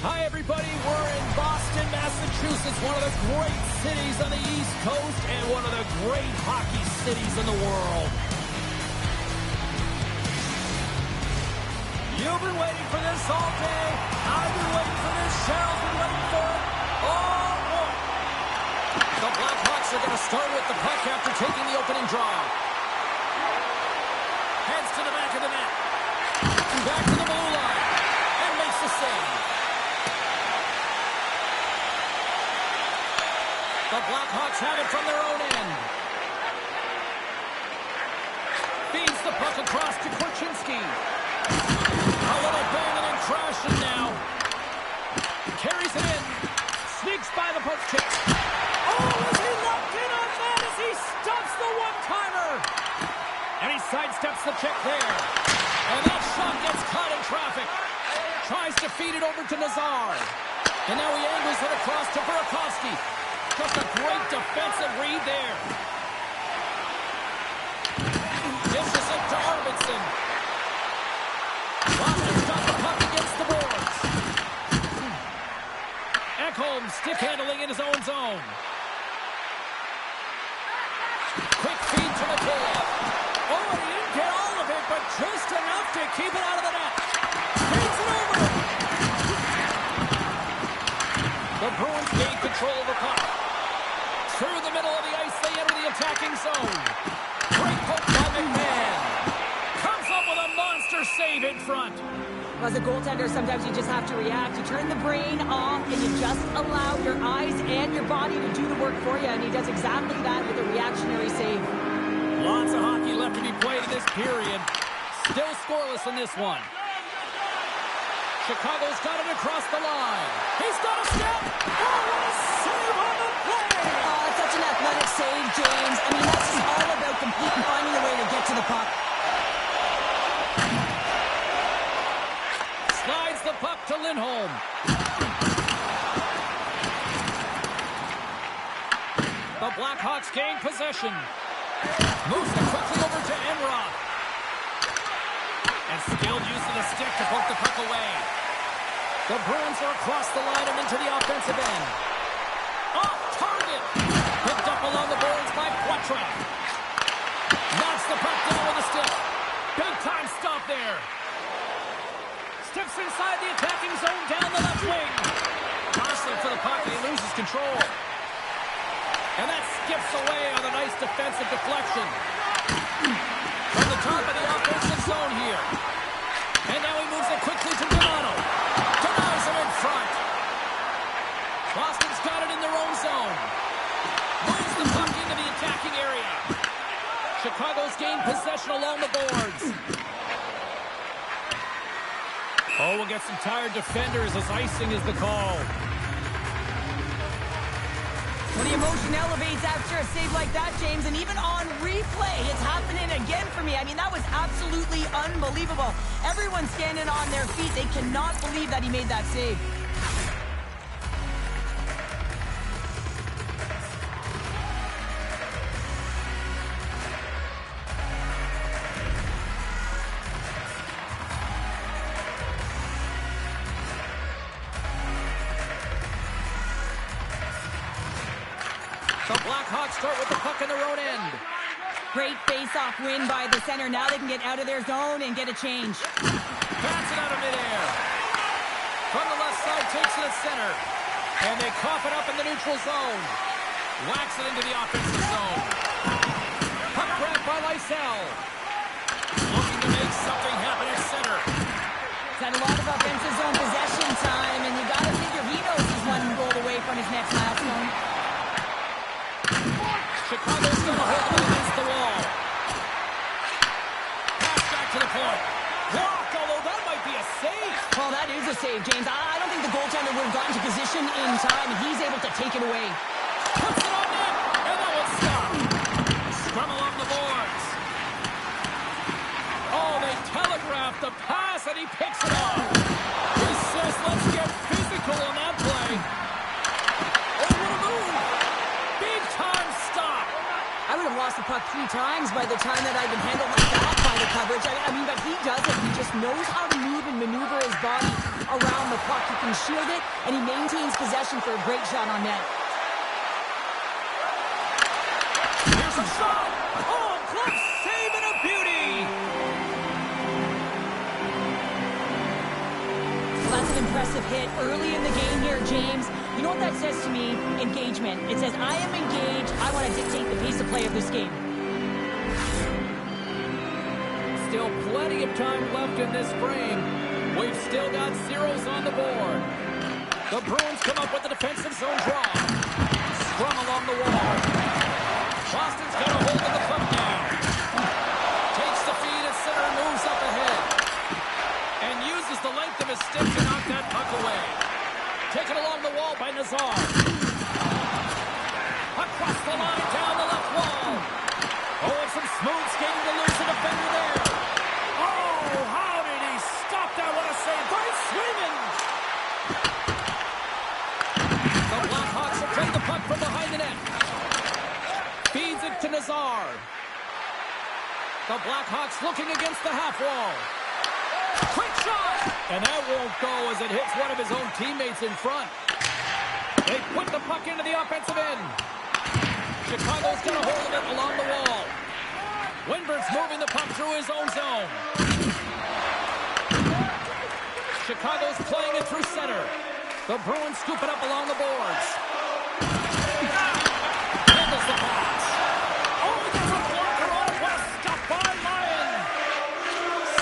Hi, everybody. We're in Boston, Massachusetts, one of the great cities on the East Coast and one of the great hockey cities in the world. You've been waiting for this all day. I've been waiting for this. Cheryl's been waiting for it all morning. The Blackhawks are going to start with the puck after taking the opening draw. Heads to the back of the net. Back to the blue line. And makes the save. The Blackhawks have it from their own end. Feeds the puck across to Korchinski. A little banging and crashing now. Carries it in. Sneaks by the post check. Oh, is he locked in on that as he stops the one-timer? And he sidesteps the check there. And that shot gets caught in traffic. Tries to feed it over to Nazar. And now he angles it across to Burakovsky. Just a great defensive read there. Dishes it to Arvidsson. Boston's got the puck against the boards. Ekholm stick handling in his own zone. Quick feed to Mikheyev. Oh, he didn't get all of it, but just enough to keep it out of the net. Feeds it over. The Bruins gain control of the puck. Through the middle of the ice, they enter the attacking zone. Great poke by McMahon. Comes up with a monster save in front. Well, as a goaltender, sometimes you just have to react. You turn the brain off, and you just allow your eyes and your body to do the work for you, and he does exactly that with a reactionary save. Lots of hockey left to be played in this period. Still scoreless in this one. Chicago's got it across the line. He's got a step. Oh, what a save on the play! Such an athletic save, James. I mean, that's just all about competing, finding a way to get to the puck. Slides the puck to Lindholm. The Blackhawks gain possession. Moves it quickly over to Enroth. And skilled use of the stick to poke the puck away. The Bruins are across the line and into the offensive end. Off target. Picked up along the boards by Quatra. Knocks the puck down with a stick. Big time stop there. Steps inside the attacking zone down the left wing. Jostling for the puck and he loses control. And that skips away on a nice defensive deflection. From the top of the offensive zone here. And now he moves it quickly to Donato. Denies him in front. Boston's got it in their own zone. Moves the puck into the attacking area. Chicago's gained possession along the boards. Oh, we'll get some tired defenders as icing is the call. Well, the emotion elevates after a save like that, James, and even on replay, it's happening again for me. I mean, that was absolutely unbelievable. Everyone's standing on their feet. They cannot believe that he made that save. The Blackhawks start with the puck in their own end. Great face-off win by the center. Now they can get out of their zone and get a change. Bats it out of midair. From the left side, takes it at center. And they cough it up in the neutral zone. Whacks it into the offensive zone. Puck grab by Lysell. Looking to make something happen at center. He's had a lot of offensive zone possession time, and you got to figure he knows he's one goal away from his next milestone. Chicago's going to hold him against the wall. Pass back to the point. Blocked, although that might be a save. Well, that is a save, James. I don't think the goaltender would have gotten to position in time, and he's able to take it away. Puts it on net, and that one's stopped. Scrum along the boards. Oh, they telegraphed the pass, and he picks it up. He says, let's get physical on that play. Oh, what a move. Big time stop. I would have lost the puck 3 times by the time that I've been handled like that by the coverage. I mean, but he does it. He just knows how to move and maneuver his body around the puck. He can shield it, and he maintains possession for a great shot on net. Here's a shot! Oh, glove save and a beauty! Well, that's an impressive hit early in the game here, James. You know what that says to me? Engagement. It says, I am engaged. I want to dictate the pace of play of this game. Still plenty of time left in this frame. We've still got zeros on the board. The Bruins come up with the defensive zone draw. Scrum along the wall. Boston's got a hold of the puck now. Takes the feed at center and moves up ahead. And uses the length of his stick to knock that puck away. Taken along the wall by Nazar. Across the line, down the left wall. Oh, and some smooth skating to lose the defender there. Oh, how did he stop that? What a save by Swayman. The Blackhawks have played the puck from behind the net. Feeds it to Nazar. The Blackhawks looking against the half wall. Quick shot! And that won't go as it hits one of his own teammates in front. They put the puck into the offensive end. Chicago's got a hold of it along the wall. Winberg's moving the puck through his own zone. Chicago's playing it through center. The Bruins scoop it up along the boards. Handles the pass. Oh, there's a blocker on it. What a stop by Lyon.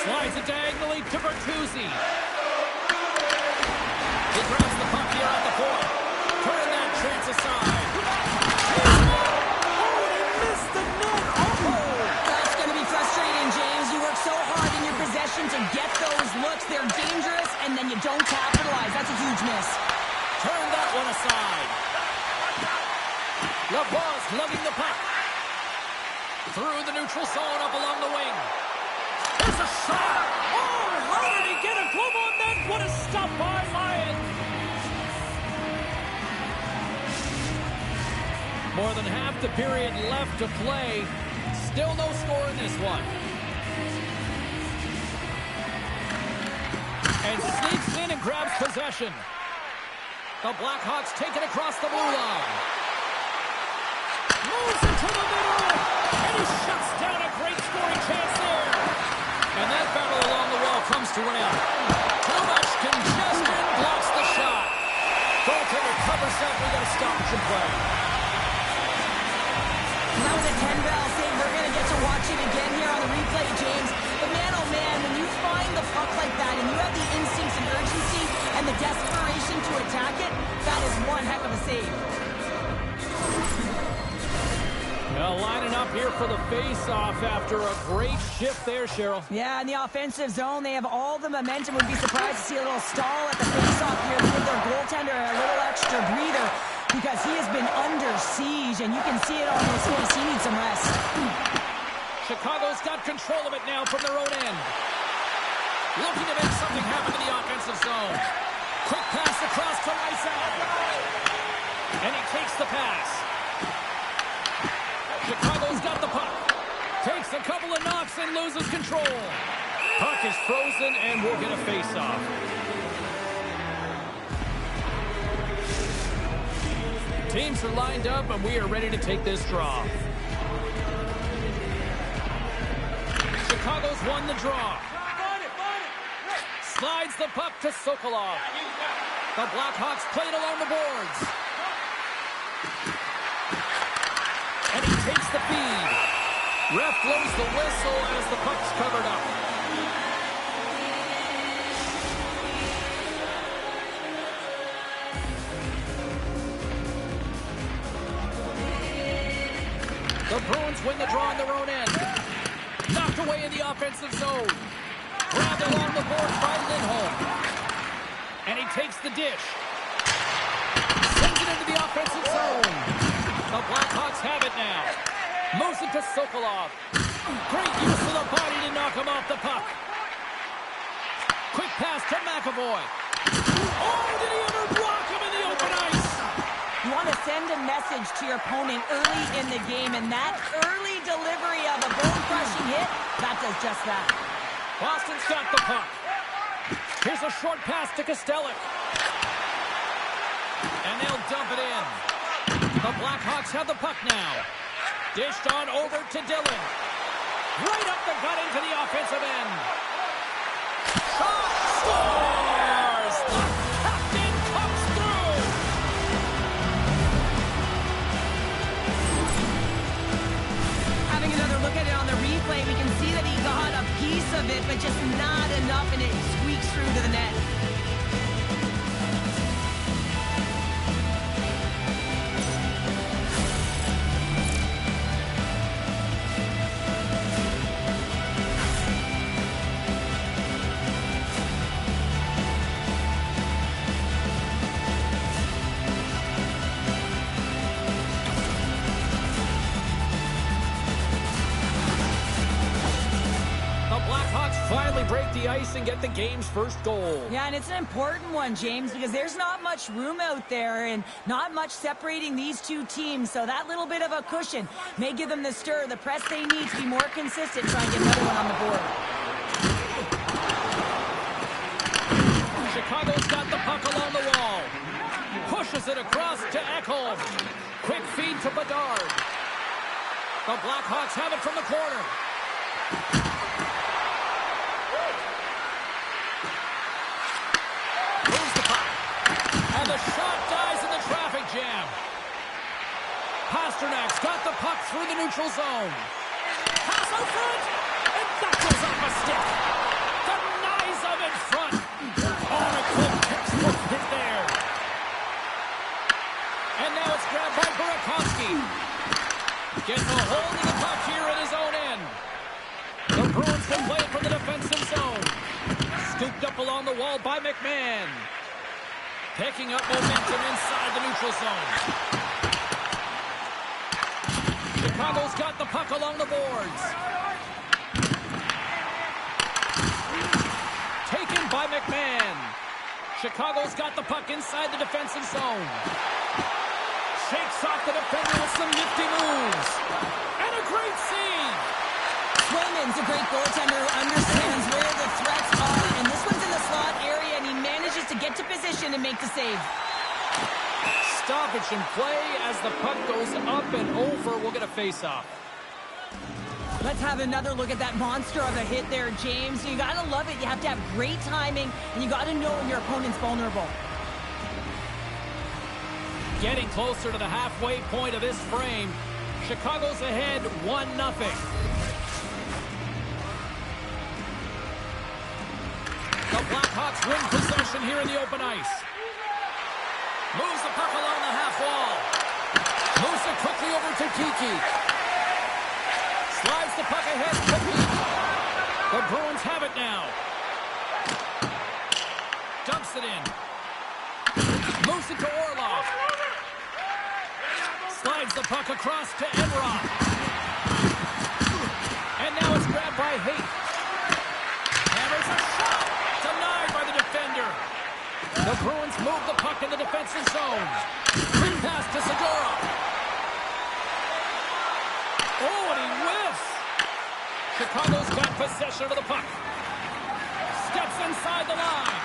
Slides it diagonally to Bertuzzi. He grabs the puck here at the point. Turn that chance aside. Oh, he missed the net. Oh! That's going to be frustrating, James. You work so hard in your possession to get those looks. They're dangerous, and then you don't capitalize. That's a huge miss. Turn that one aside. LaBar's lugging the puck. Through the neutral zone up along the wing. There's a shot! Oh, how did he get a glove on that? What a stop by Lyon! More than half the period left to play. Still no score in this one. And sneaks in and grabs possession. The Blackhawks take it across the blue line. Moves into the middle. And he shuts down a great scoring chance there. And that battle along the wall comes to an end. Too much congestion blocks the shot. Goaltender covers up. We got to stop the play. And that was a 10-bell save. We're going to get to watch it again here on the replay, James. But man, oh man, when you find the puck like that and you have the instincts and urgency and the desperation to attack it, that is one heck of a save. Well, lining up here for the face-off after a great shift there, Cheryl. Yeah, in the offensive zone, they have all the momentum. Would be surprised to see a little stall at the face-off here to give their goaltender a little extra breather because he has been under siege, and you can see it on his face. He needs some rest. Chicago's got control of it now from their own end. Looking to make something happen in the offensive zone. Quick pass across to Lysell. And he takes the pass. Chicago's got the puck. Takes a couple of knocks and loses control. Puck is frozen and we'll get a face-off. Teams are lined up and we are ready to take this draw. Chicago's won the draw. Slides the puck to Sokolov. The Blackhawks play it along the boards. And he takes the feed. Ref blows the whistle as the puck's covered up. The Bruins win the draw on their own end. Knocked away in the offensive zone. Grabbed along the boards by Lindholm. And he takes the dish. Sends it into the offensive zone. The Blackhawks have it now. Moves it to Sokolov. Great use of the body to knock him off the puck. Quick pass to McAvoy. Oh, did he ever block him in the open ice? You want to send a message to your opponent early in the game, and that early delivery of a bone-crushing hit, that does just that. Boston's got the puck. Here's a short pass to Kostelic. And they'll dump it in. The Blackhawks have the puck now. Dished on over to Dillon. Right up the gut into the offensive end. Shot! Scores! The captain comes through! Having another look at it on the replay, we can see that he got a piece of it, but just not enough, and it squeaks through to the net. Finally break the ice and get the game's first goal. Yeah, and it's an important one, James, because there's not much room out there and not much separating these two teams. So that little bit of a cushion may give them the stir, the press they need to be more consistent, try and get another one on the board. Chicago's got the puck along the wall. Pushes it across to Ekholm. Quick feed to Bedard. The Blackhawks have it from the corner. And the shot dies in the traffic jam. Pasternak's got the puck through the neutral zone. Pass out front, and that goes off a stick. Denies him in front. On a quick textbook hit there. And now it's grabbed by Burakovsky. Gets a hold of the puck here in his own end. The Bruins can play it from the defensive zone. Scooped up along the wall by McMahon. Picking up momentum inside the neutral zone. Chicago's got the puck along the boards. Taken by McMahon. Chicago's got the puck inside the defensive zone. Shakes off the defender with some nifty moves. And a great save. Swayman's a great goaltender who understands where the threats are, and this one's in the slot area, and he manages to get to position and make the save. Stoppage in play as the puck goes up and over. We'll get a face-off. Let's have another look at that monster of a hit there, James. You got to love it. You have to have great timing, and you got to know when your opponent's vulnerable. Getting closer to the halfway point of this frame. Chicago's ahead 1-0. The Blackhawks win possession here in the open ice. Moves the puck along the half wall. Moves it quickly over to Kiki. Slides the puck ahead to Pete. The Bruins have it now. Dumps it in. Moves it to Orlov. Slides the puck across to Enroth. And now it's grabbed by Haight. Hammers a shot. Denied by the defender. The Bruins move the puck in the defensive zone. Quick pass to Zadorov. Oh, and he whiffs. Chicago's got possession of the puck. Steps inside the line.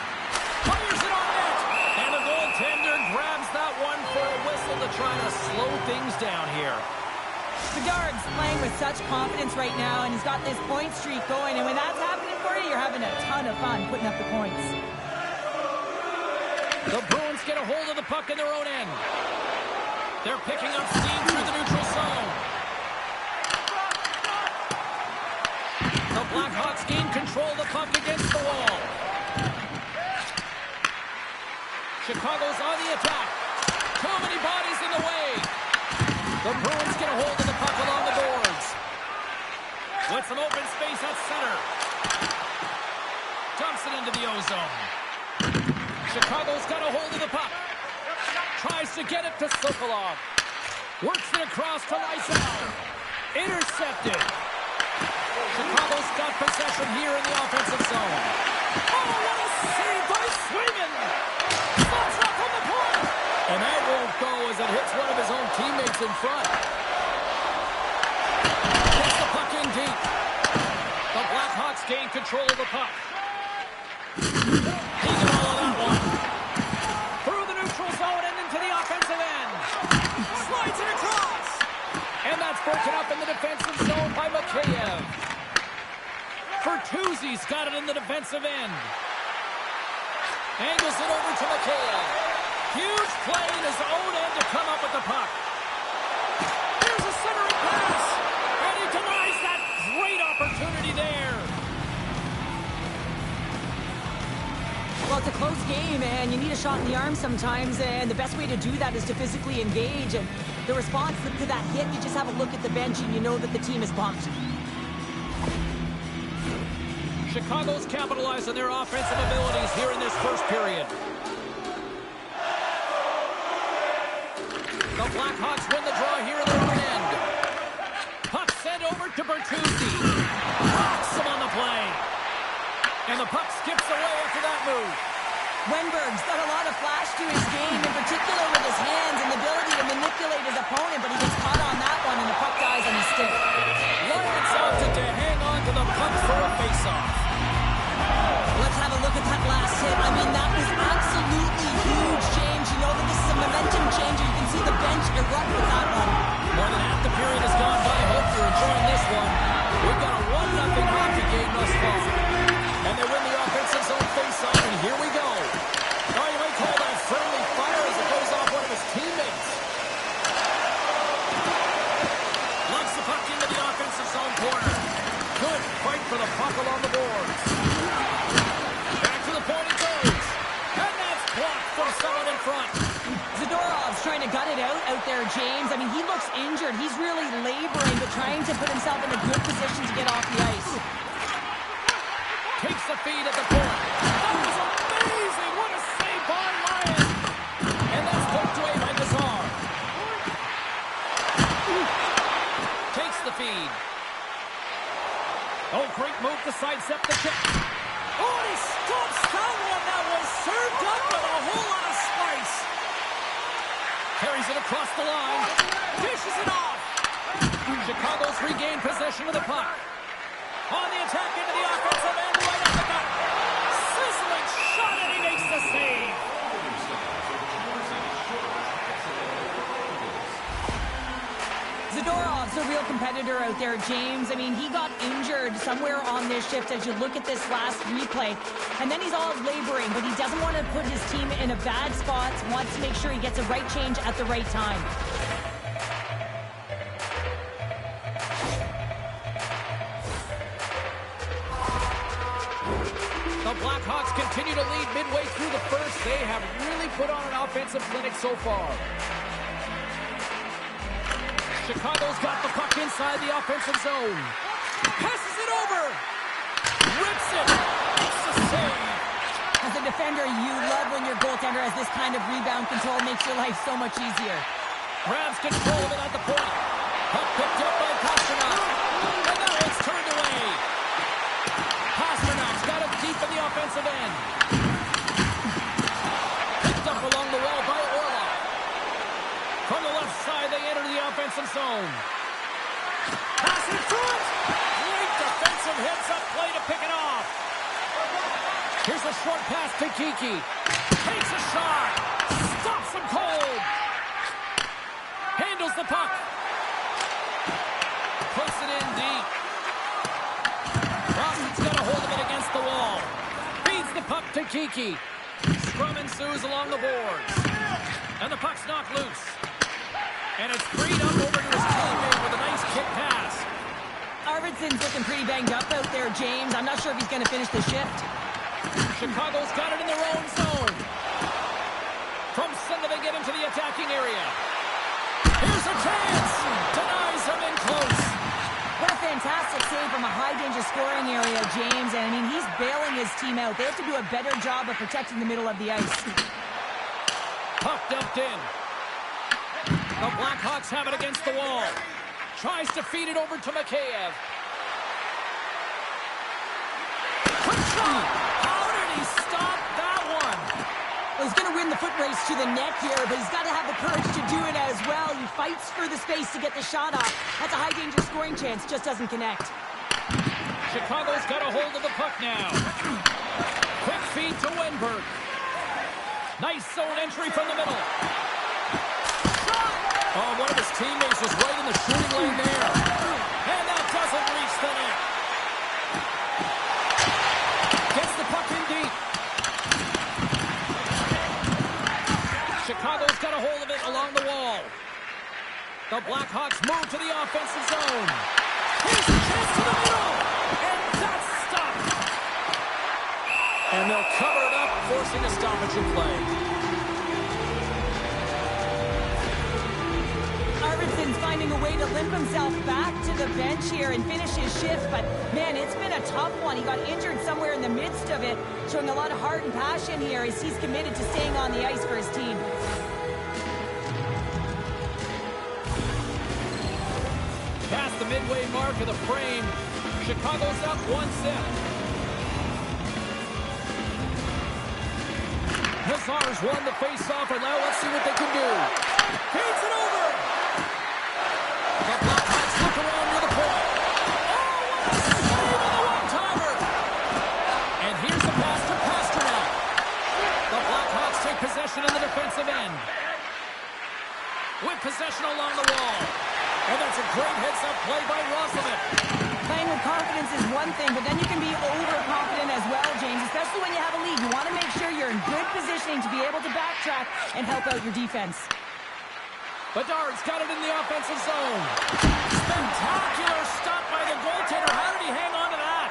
Fires it on net. And the goaltender grabs that one for a whistle to try to slow things down here. Bedard's playing with such confidence right now, and he's got this point streak going, and when that's happening for you, you're having a ton of fun putting up the points. The Bruins get a hold of the puck in their own end. They're picking up steam through the neutral zone. The Blackhawks gain control of the puck against the wall. Chicago's on the attack. Too many bodies in the way. The Bruins get a hold of the puck along the boards. With some open space at center. Dumps it into the O-zone. Chicago's got a hold of the puck. Tries to get it to Sokolov. Works it across to Lysell. Intercepted. Chicago's got possession here in the offensive zone. Oh, what a save by Swayman! Slots up from the point! And that won't go as it hits one of his own teammates in front. Gets the puck in deep. The Blackhawks gain control of the puck. broken up in the defensive zone by Mikheyev. Bertuzzi's got it in the defensive end. Angles it over to Mikheyev. Huge play in his own end to come up with the puck. Here's a centering pass. And he denies that great opportunity there. Well, it's a close game, and you need a shot in the arm sometimes, and the best way to do that is to physically engage. And the response to that hit, you just have a look at the bench, and you know that the team is pumped. Chicago's capitalized on their offensive abilities here in this first period. The Blackhawks win the draw here in the open end. Puck sent over to Bertuzzi. Knocks him on the play. And the puck skips away after that move. Wenberg's got a lot of flash to his game, in particular with his hands and the ability to manipulate his opponent, but he gets caught on that one, and the puck dies on his stick. Lyons opted to hang on to the puck for a faceoff. Let's have a look at that last hit. I mean, that was absolutely huge, James. You know that this is a momentum changer. You can see the bench erupt with that one. More than half the period has gone by. Hope you're enjoying this one. We've got a 1-0 hockey game thus far. And they win the offensive zone faceoff, and here we go. Oh, you might call that friendly fire as it goes off one of his teammates. Lugs the puck into the offensive zone corner. Good fight for the puck along the boards. Back to the point it goes. And that's blocked from someone in front. Zadorov's trying to gut it out there, James. I mean, he looks injured. He's really laboring, but trying to put himself in a good position to get off the ice. Takes the feed at the point. That was amazing! What a save by Lyons! And that's poked away by Nazar. Takes the feed. Oh, great move to sidestep the check. Oh, and he stops that one. That was served up with a whole lot of spice. Carries it across the line. Dishes it off. Chicago's regained possession of the puck. On the attack into the offensive end, right at the net. Sizzling shot, and he makes the save. Zadorov's a real competitor out there, James. I mean, he got injured somewhere on this shift as you look at this last replay. And then he's all laboring, but he doesn't want to put his team in a bad spot. Wants to make sure he gets a right change at the right time. The Blackhawks continue to lead midway through the first. They have really put on an offensive clinic so far. Chicago's got the puck inside the offensive zone. Passes it over. Rips it. It's a save. As a defender, you love when your goaltender has this kind of rebound control. Makes your life so much easier. Grabs control of it at the point. Puck picked up by Pasternak. And now it's turned away. Pasternak's got it deep in the offensive end. Picked up along the wall by Orlov. From the left side, they enter the offensive zone. Passing through it. Great defensive hits up play to pick it off. Here's a short pass to Kiki. Takes a shot. Stops him cold. Handles the puck. Puts it in deep. Rawson's got a hold of it against the wall. Feeds the puck to Kiki. Scrum ensues along the boards. And the puck's knocked loose. And it's freed up over to his teammate with a nice kick pass. Arvidsson's looking pretty banged up out there, James. I'm not sure if he's going to finish the shift. Chicago's got it in their own zone. From center, they get into the attacking area. Here's a chance. Denies him in close. What a fantastic save from a high-danger scoring area, James. And, I mean, he's bailing his team out. They have to do a better job of protecting the middle of the ice. Puck dumped in. The Blackhawks have it against the wall. Tries to feed it over to Mikheyev. Quick shot. How did he stop that one? Well, he's going to win the foot race to the net here, but he's got to have the courage to do it as well. He fights for the space to get the shot off. That's a high-danger scoring chance. Just doesn't connect. Chicago's got a hold of the puck now. Quick feed to Wenberg. Nice zone entry from the middle. Oh, one of his teammates was right in the shooting lane there. a hold of it along the wall. The Blackhawks move to the offensive zone. Here's a chance to the middle. And that's stopped. And they'll cover it up, forcing a stoppage in play. Arvidsson's finding a way to limp himself back to the bench here and finish his shift, but man, it's been a tough one. He got injured somewhere in the midst of it, showing a lot of heart and passion here as he's committed to staying on the ice for his team. Past the midway mark of the frame, Chicago's up 1-0. Hussars won the face-off, and now let's see what they can do. Feeds it over. The Blackhawks look around near the point. Oh, what a save on the one-timer. And here's a pass to Pasternak. The Blackhawks take possession in the defensive end. With possession along the wall. And that's a great heads-up play by Roslovic. Playing with confidence is one thing, but then you can be overconfident as well, James, especially when you have a lead. You want to make sure you're in good positioning to be able to backtrack and help out your defense. Bedard's got it in the offensive zone. Spectacular stop by the goaltender. How did he hang on to that?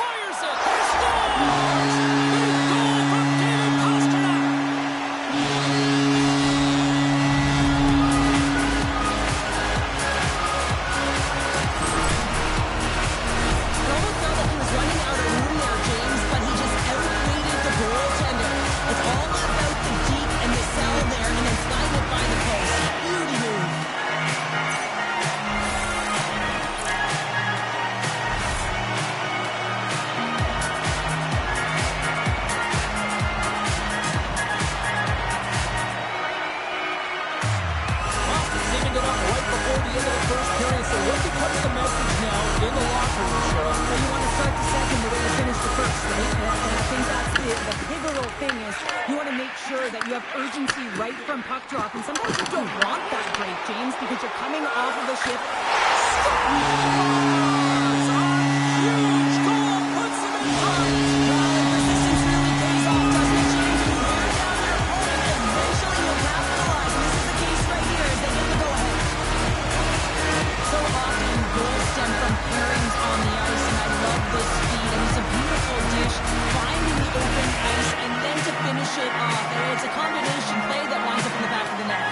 Fires it. He scores! Big goal from David Pasternak. It almost felt like he was running out of room there, James, but he just outweighted the goaltender. It's all about the deep and the cell there, and then sliding it by the post. Beauty move. Boston's even it up right before the end of the first period. So what becomes the message now in the locker room, Cheryl? Well, you want to start the second the way you finished the first, right? And I think that's the pivotal thing is you want to make sure that you have urgency right from puck drop. And sometimes you don't want that break, James, because you're coming off of a shift. Huge goal puts him in front. Well, persistence really pays off, doesn't it, James? You wear down your opponent, and eventually you'll capitalize. And this is the case right here as they get the go-ahead. So often goals stem from pairings on the ice, and I love the speed. And it's a beautiful dish, finding the open ice, and then to finish it off. And it's a combination play that winds up in the back of the net.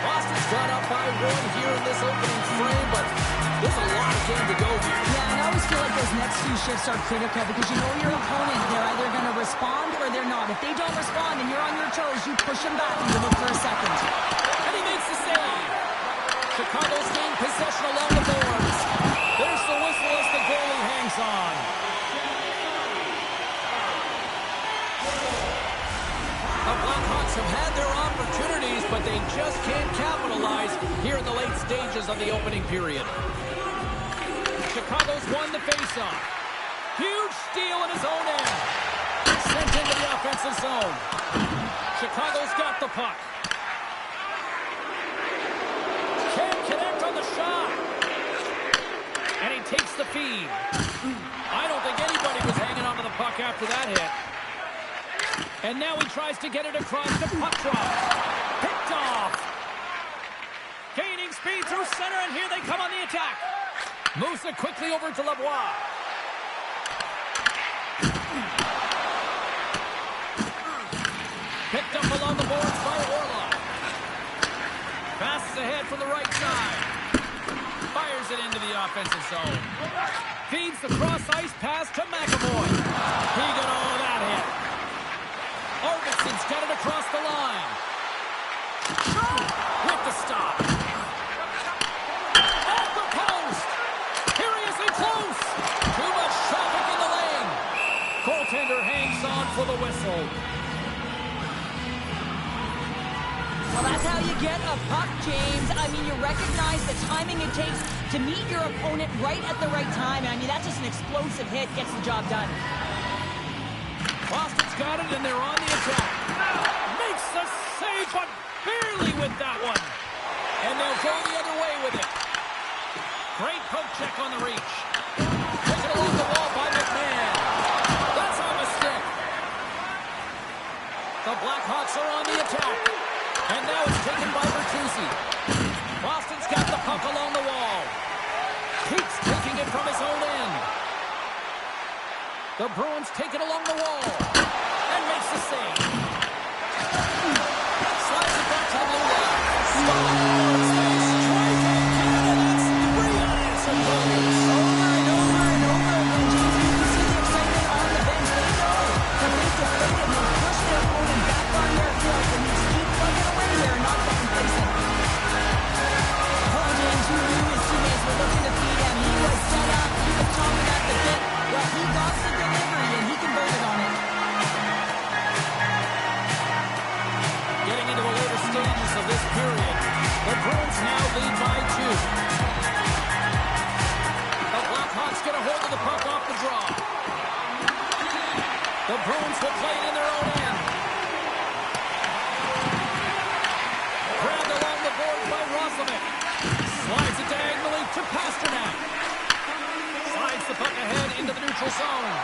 Boston's got up by one here in this opening frame, but there's a lot of game to go here. Yeah, and I always feel like those next few shifts are critical because you know your opponent, they're either going to respond or they're not. If they don't respond and you're on your toes, you push them back and you look for a second. And he makes the save. Chicago's gained possession along the boards. There's the whistle as the goalie hangs on. The Blackhawks have had their opportunities, but they just can't capitalize here in the late stages of the opening period. Chicago's won the faceoff. Huge steal in his own end. Sent into the offensive zone. Chicago's got the puck. Can't connect on the shot. And he takes the feed. I don't think anybody was hanging onto the puck after that hit. And now he tries to get it across the puck drop. Picked off. Gaining speed through center, and here they come on the attack. Moves it quickly over to Lavoie. Picked up along the boards by Orlov. Passes ahead from the right side. Fires it into the offensive zone. Feeds the cross-ice pass to McAvoy. He got all that hit. Arvidsson's got it across the line. With the stop. Off the post. Curiously close. Too much traffic in the lane. Goaltender hangs on for the whistle. Well, that's how you get a puck, James. I mean, you recognize the timing it takes to meet your opponent right at the right time. And I mean, that's just an explosive hit, gets the job done. Boston's got it, and they're on the attack. Makes the save, but barely with that one. And they'll go the other way with it. Great poke check on the reach. Taken along the wall by McMahon. That's on the stick. The Blackhawks Blackhawks are on the attack. And now it's taken by Bertuzzi. Boston's got the puck along the wall. Keeps taking it from his own end. The Bruins take it along the wall. And makes the save. Slides it back to the blue line. Scores! Tries to Canada. That's 3 minutes of goals. Over and over and over again, James. You can see the excitement on the bench. They know that they deflate and they push their opponent back on their heels and they just keep plugging away there and not get complacent. Oh, James, you knew his teammates were looking to feed him. He was set up. He was chomping at the bit. Well, he got the delivery and he converted on it. Getting into the later stages of this period, the Bruins now lead by 2. The Blackhawks get a hold of the puck off the draw. The Bruins will play it in their own end. Grabbed along the boards by Roslovic. Slides it diagonally to Pasternak. Slides the puck ahead into the neutral zone.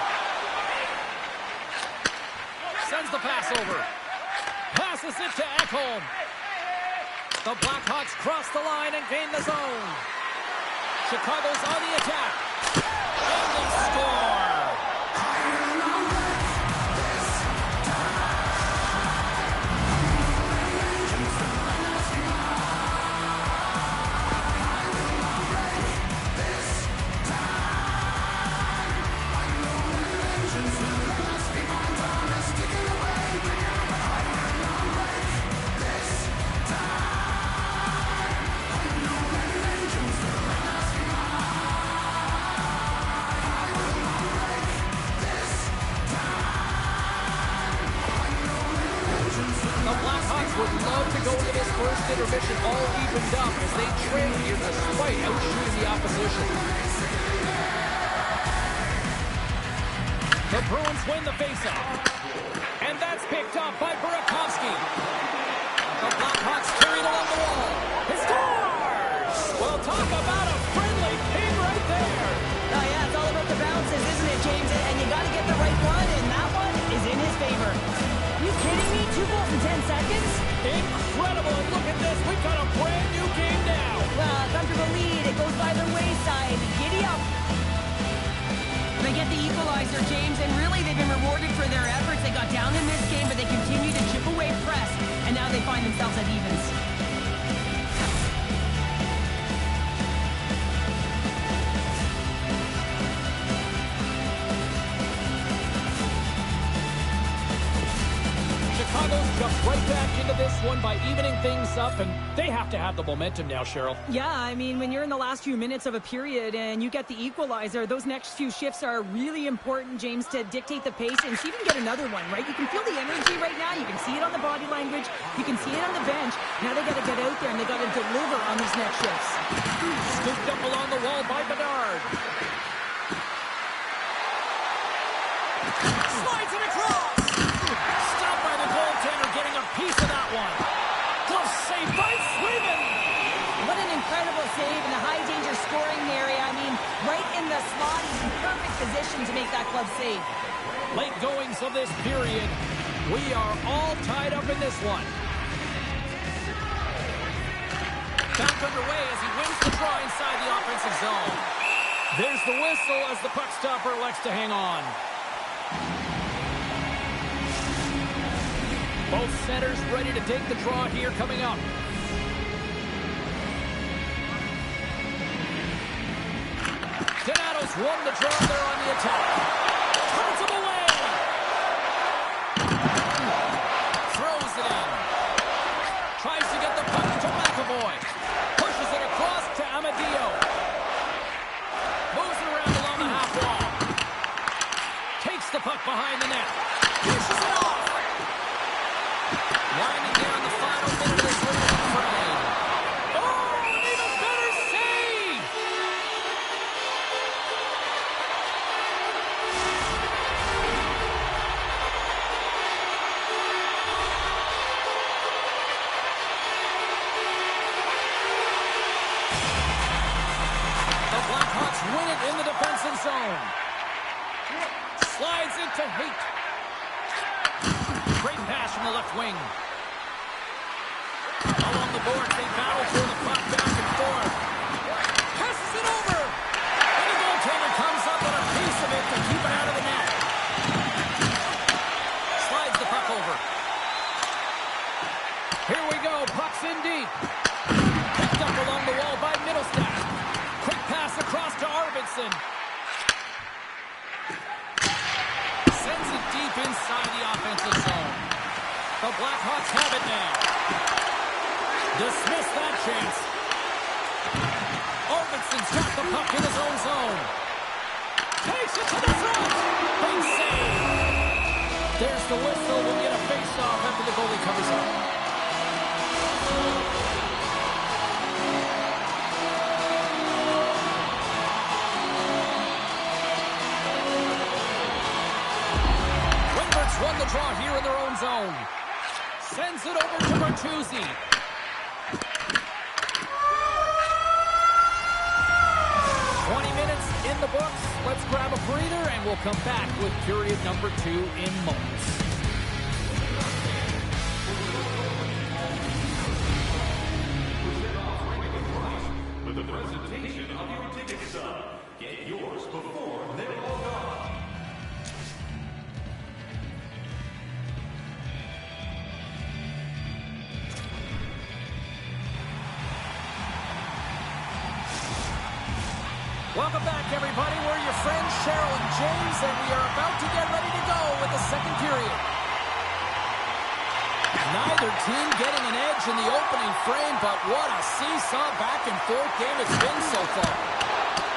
Sends the pass over. Passes it to Ekholm. The Blackhawks cross the line and gain the zone. Chicago's on the attack. And they score. Would love to go into this first intermission all evened up as they trail here despite outshooting the opposition. The Bruins win the faceoff. And that's picked up by Burakovsky. The Blackhawks carried along the wall. He scores! Well, talk about a friendly ping right there. Oh, yeah, it's all about the bounces, isn't it, James? And you got to get the right one, and that one is in his favor. Are you kidding me? 2 goals in 10 seconds? Incredible. And look at this. We've got a brand new game now. Well, comfortable lead. It goes by the wayside. Giddy up. They get the equalizer, James, and really they've been rewarded for their efforts. They got down in this game, but they continue to chip away press, and now they find themselves at evens. Chicago's jumped right back into this one by evening things up, and they have to have the momentum now, Cheryl. Yeah, I mean, when you're in the last few minutes of a period and you get the equalizer, those next few shifts are really important, James, to dictate the pace and see if you can get another one, right? You can feel the energy right now. You can see it on the body language. You can see it on the bench. Now they got to get out there and they got to deliver on these next shifts. Scooped up along the wall by Bedard. Slides it across. Stopped by the goaltender, getting a piece of that one. Close save by Sweden. What an incredible save in the high-danger scoring area. I mean, right in the slot. He's in perfect position to make that club save. Late goings of this period. We are all tied up in this one. Back underway as he wins the draw inside the offensive zone. There's the whistle as the puck stopper elects to hang on. Both centers ready to take the draw here coming up. Donato's won the draw there on the attack. Turns him away. Throws it in. Tries to get the puck to McAvoy. Pushes it across to Amadio. Moves it around along the half wall. Takes the puck behind the net. Pushes it off. Winding down the final minute of this opening frame. Oh, an even better save! The Blackhawks win it in the defensive zone. Slides into Haight. Great pass from the left wing. Along the board, they battle for the puck back and forth. Passes it over. And the goaltender comes up with a piece of it to keep it out of the net. Slides the puck over. Here we go. Puck's in deep. Picked up along the wall by Middlestat. Quick pass across to Arvidsson. Sends it deep inside the offensive zone. The Blackhawks have it now. Dismiss that chance. Arvidsson's got the puck in his own zone. Takes it to the front. Big save. There's the whistle. We'll get a face-off after the goalie covers up. Won the draw here in their own zone. Sends it over to Bertuzzi. In the books. Let's grab a breather and we'll come back with period number 2 in moments. With the presentation of your ticket stub. Get yours before they're all gone. Welcome back, everybody. We're your friends, Cheryl and James, and we are about to get ready to go with the second period. Neither team getting an edge in the opening frame, but what a seesaw back-and-forth game it's been so far.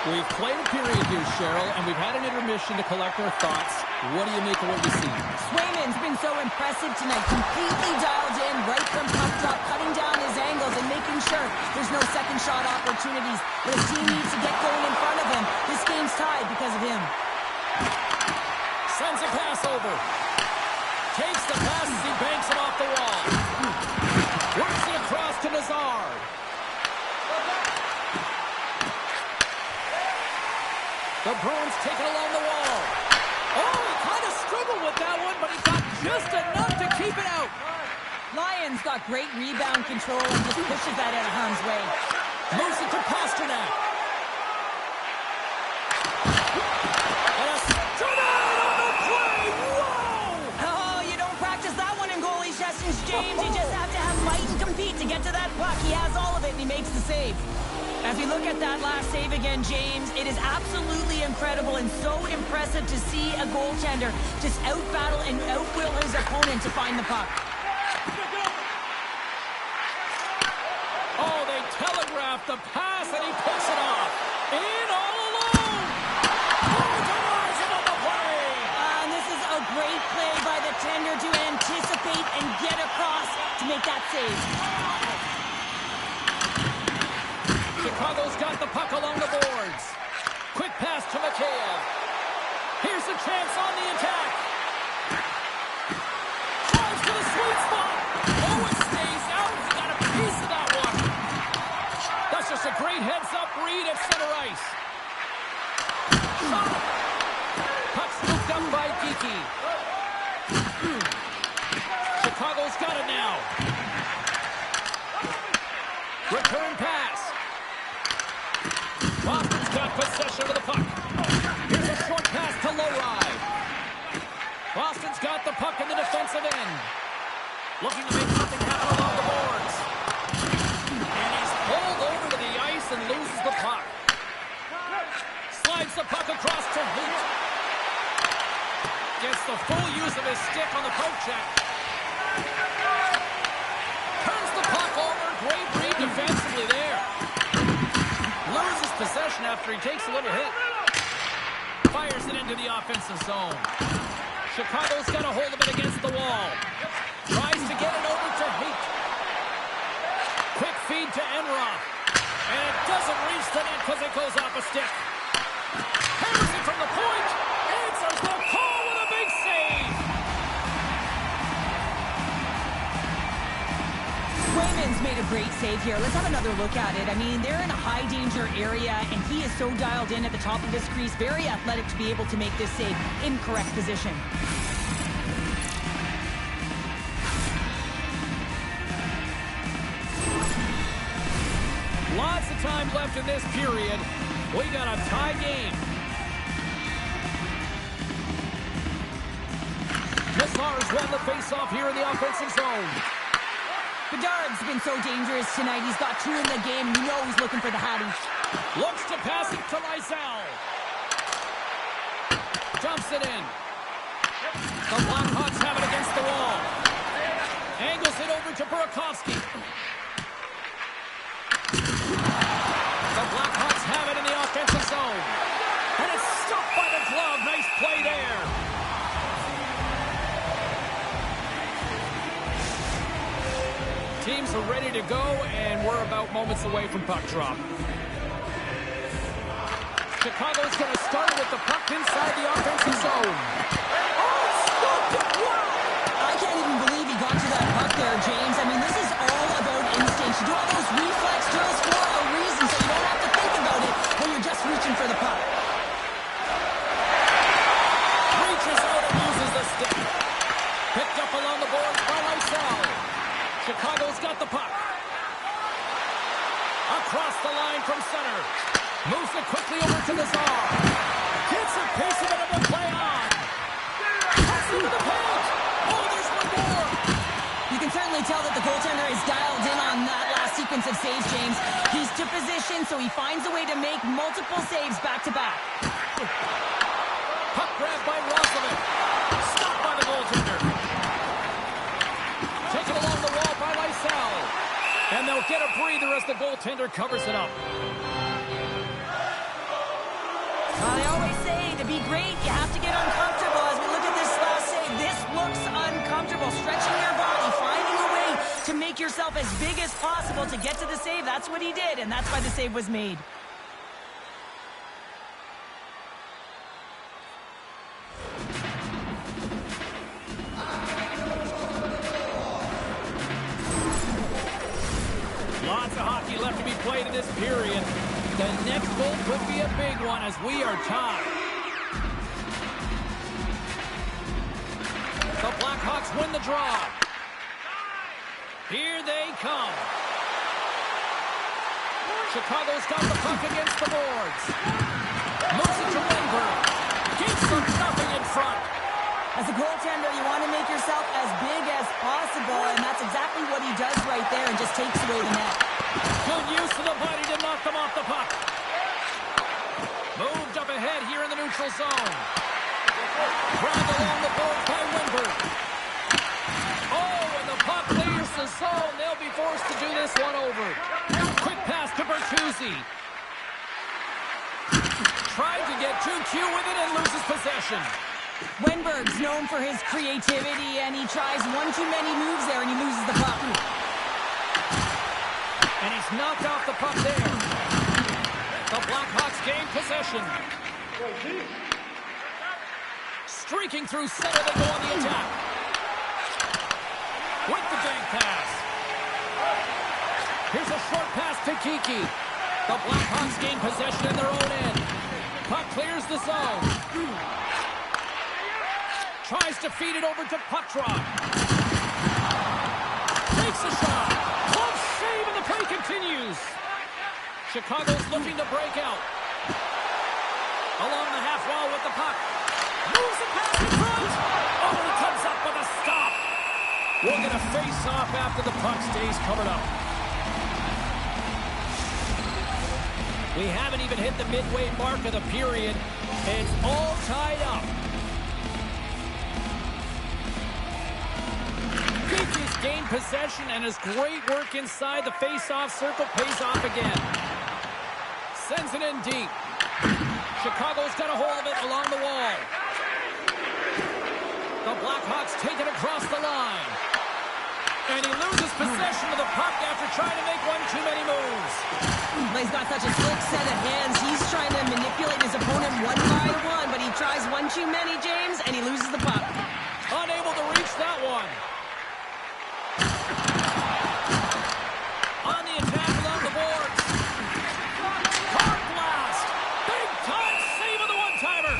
We've played a period here, Cheryl, and we've had an intermission to collect our thoughts. What do you make of what you see? Swayman's been so impressive tonight, completely dialed in, right from puck drop, cutting down his angles and making sure there's no second shot opportunities. But his team needs to get going in front of him. This game's tied because of him. Sends a pass over. Takes the pass as he banks it off the wall. Works it across to Nazar. The Bruins take it along the wall. Oh, he kind of struggled with that one, but he got just enough to keep it out. Lions got great rebound control and just pushes that out of harm's way. Moves it to Pasternak. And a straight on the play. Whoa! Oh, you don't practice that one in goalie sessions, James. You just have to have might and compete to get to that puck. He has all of it, and he makes the save. As we look at that last save again, James, it is absolutely incredible and so impressive to see a goaltender just out-battle and out-will his opponent to find the puck. Oh, they telegraphed the pass, and he picks it off. In all alone. Oh, denies him on the play. And this is a great play by the tender to anticipate and get across to make that save. Chicago's got the puck along the boards. Quick pass to Mikheyev. Here's a chance on the attack. Drives to the sweet spot. Oh, it stays out. He got a piece of that one. That's just a great heads-up read at center ice. Shot. Puck scooped up by Geekie. Chicago's got it now. Return pass. Boston's got possession of the puck. Here's a short pass to Lowry. Boston's got the puck in the defensive end. Looking to make something happen along the boards. And he's pulled over to the ice and loses the puck. Slides the puck across to Hoot. Gets the full use of his stick on the poke check. Turns the puck over. Great read defensively there. Loses possession after he takes a little hit. Fires it into the offensive zone. Chicago's got a hold of it against the wall. Tries to get it over to Heat. Quick feed to Enroth. And it doesn't reach the net because it goes off a stick. Hammers it from the point. Answers the call with a big save. Swayman's made a great save here. Let's have another look at it. I mean, they're in a high-danger area, and he is so dialed in at the top of his crease. Very athletic to be able to make this save in correct position. Lots of time left in this period. We got a tie game. Mazar's won the face-off here in the offensive zone. Bedard's been so dangerous tonight. He's got 2 in the game. You know he's looking for the hattie. Looks to pass it to Lysell. Dumps it in. The Blackhawks have it against the wall. Angles it over to Burakovsky. The Blackhawks have it in the offensive zone. And it's stopped by the glove. Nice play there. Teams are ready to go, and we're about moments away from puck drop. Chicago's going to start with the puck inside the offensive zone. Oh, stopped it! Wow! I can't even believe he got to that puck there, James. I mean, this is all about instinct. You do all those reflex drills for a reason, so you don't have to think about it when you're just reaching for the puck. Reaches out and uses the stick. Picked up along the boards by Lysell. Chicago's got the puck. Across the line from center. Moves it quickly over to Nazar. Gets a piece of it and will play on. Cuts into the paint. Oh, there's one more. You can certainly tell that the goaltender is dialed in on that last sequence of saves, James. He's to position, so he finds a way to make multiple saves back-to-back. Puck grabbed by Roslovic. Stopped by the goaltender. Taken along the wall by Lysell. And they'll get a breather as the goaltender covers it up. I always say, to be great, you have to get uncomfortable. As we look at this last save, this looks uncomfortable. Stretching your body, finding a way to make yourself as big as possible to get to the save. That's what he did, and that's why the save was made. Lots of hockey left to be played in this period. The next goal could be a big one as we are tied. The Blackhawks win the draw. Here they come. Chicago's got the puck against the boards. Moves it to Wenberg. Gives them nothing in front. As a goaltender, you want to make yourself as big as possible, and that's exactly what he does right there and just takes away the net. Good use of the body to knock them off the puck. Moved up ahead here in the neutral zone. Grabbed along the board by Wenberg. Oh, and the puck clears the zone. They'll be forced to do this one over. Quick pass to Bertuzzi. Tried to get too cute with it and loses possession. Wenberg's known for his creativity, and he tries one too many moves there, and he loses the puck. And he's knocked off the puck there. The Blackhawks gain possession. Streaking through center, they go on the attack. With the bank pass. Here's a short pass to Kiki. The Blackhawks gain possession in their own end. Puck clears the zone. Tries to feed it over to Puckdrop. Takes a shot. Close save and the play continues. Chicago's looking to break out. Along the half wall with the puck. Moves it past in front. Oh, and it comes up with a stop. We'll get a face-off after the puck stays covered up. We haven't even hit the midway mark of the period. It's all tied up. Kiki's gained possession, and his great work inside the face-off circle pays off again. Sends it in deep. Chicago's got a hold of it along the wall. The Blackhawks take it across the line. And he loses possession of the puck after trying to make one too many moves. He's got such a slick set of hands. He's trying to manipulate his opponent one by one, but he tries one too many, James, and he loses the puck. Unable to reach that one. On the attack along the boards. Hard blast. Big time save of the one-timer.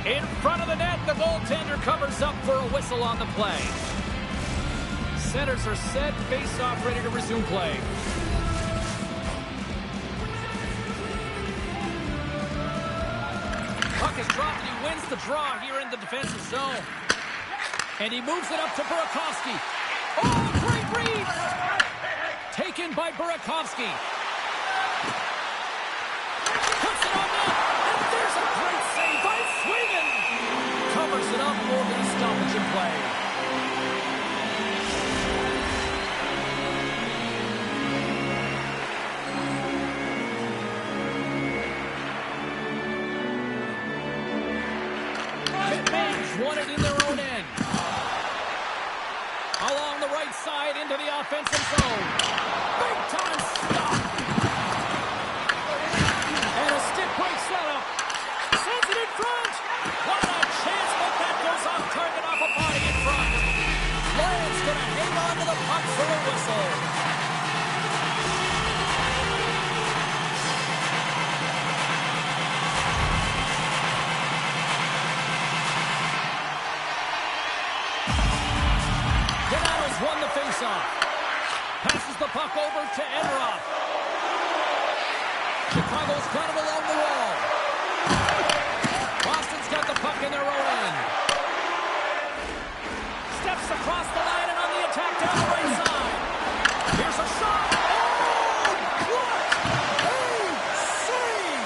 In front of the net, the goaltender covers up for a whistle on the play. Centers are set, face-off ready to resume play. drop, and he wins the draw here in the defensive zone. And he moves it up to Burakovsky. Oh, great read! Taken by Burakovsky. Puts it on net, and there's a great save by Sweden. Covers it up over the stoppage in play. Won it in their own end. Along the right side into the offensive zone. Big time stop. And a stick break setup. Sends it in front. What a chance, but that goes off target off a body in front. Lions gonna hang on to the puck for a whistle. Won the faceoff. Passes the puck over to Enroth. Chicago's got him along the wall. Boston's got the puck in their own end. Steps across the line and on the attack down the right side. Here's a shot. Oh, what a save!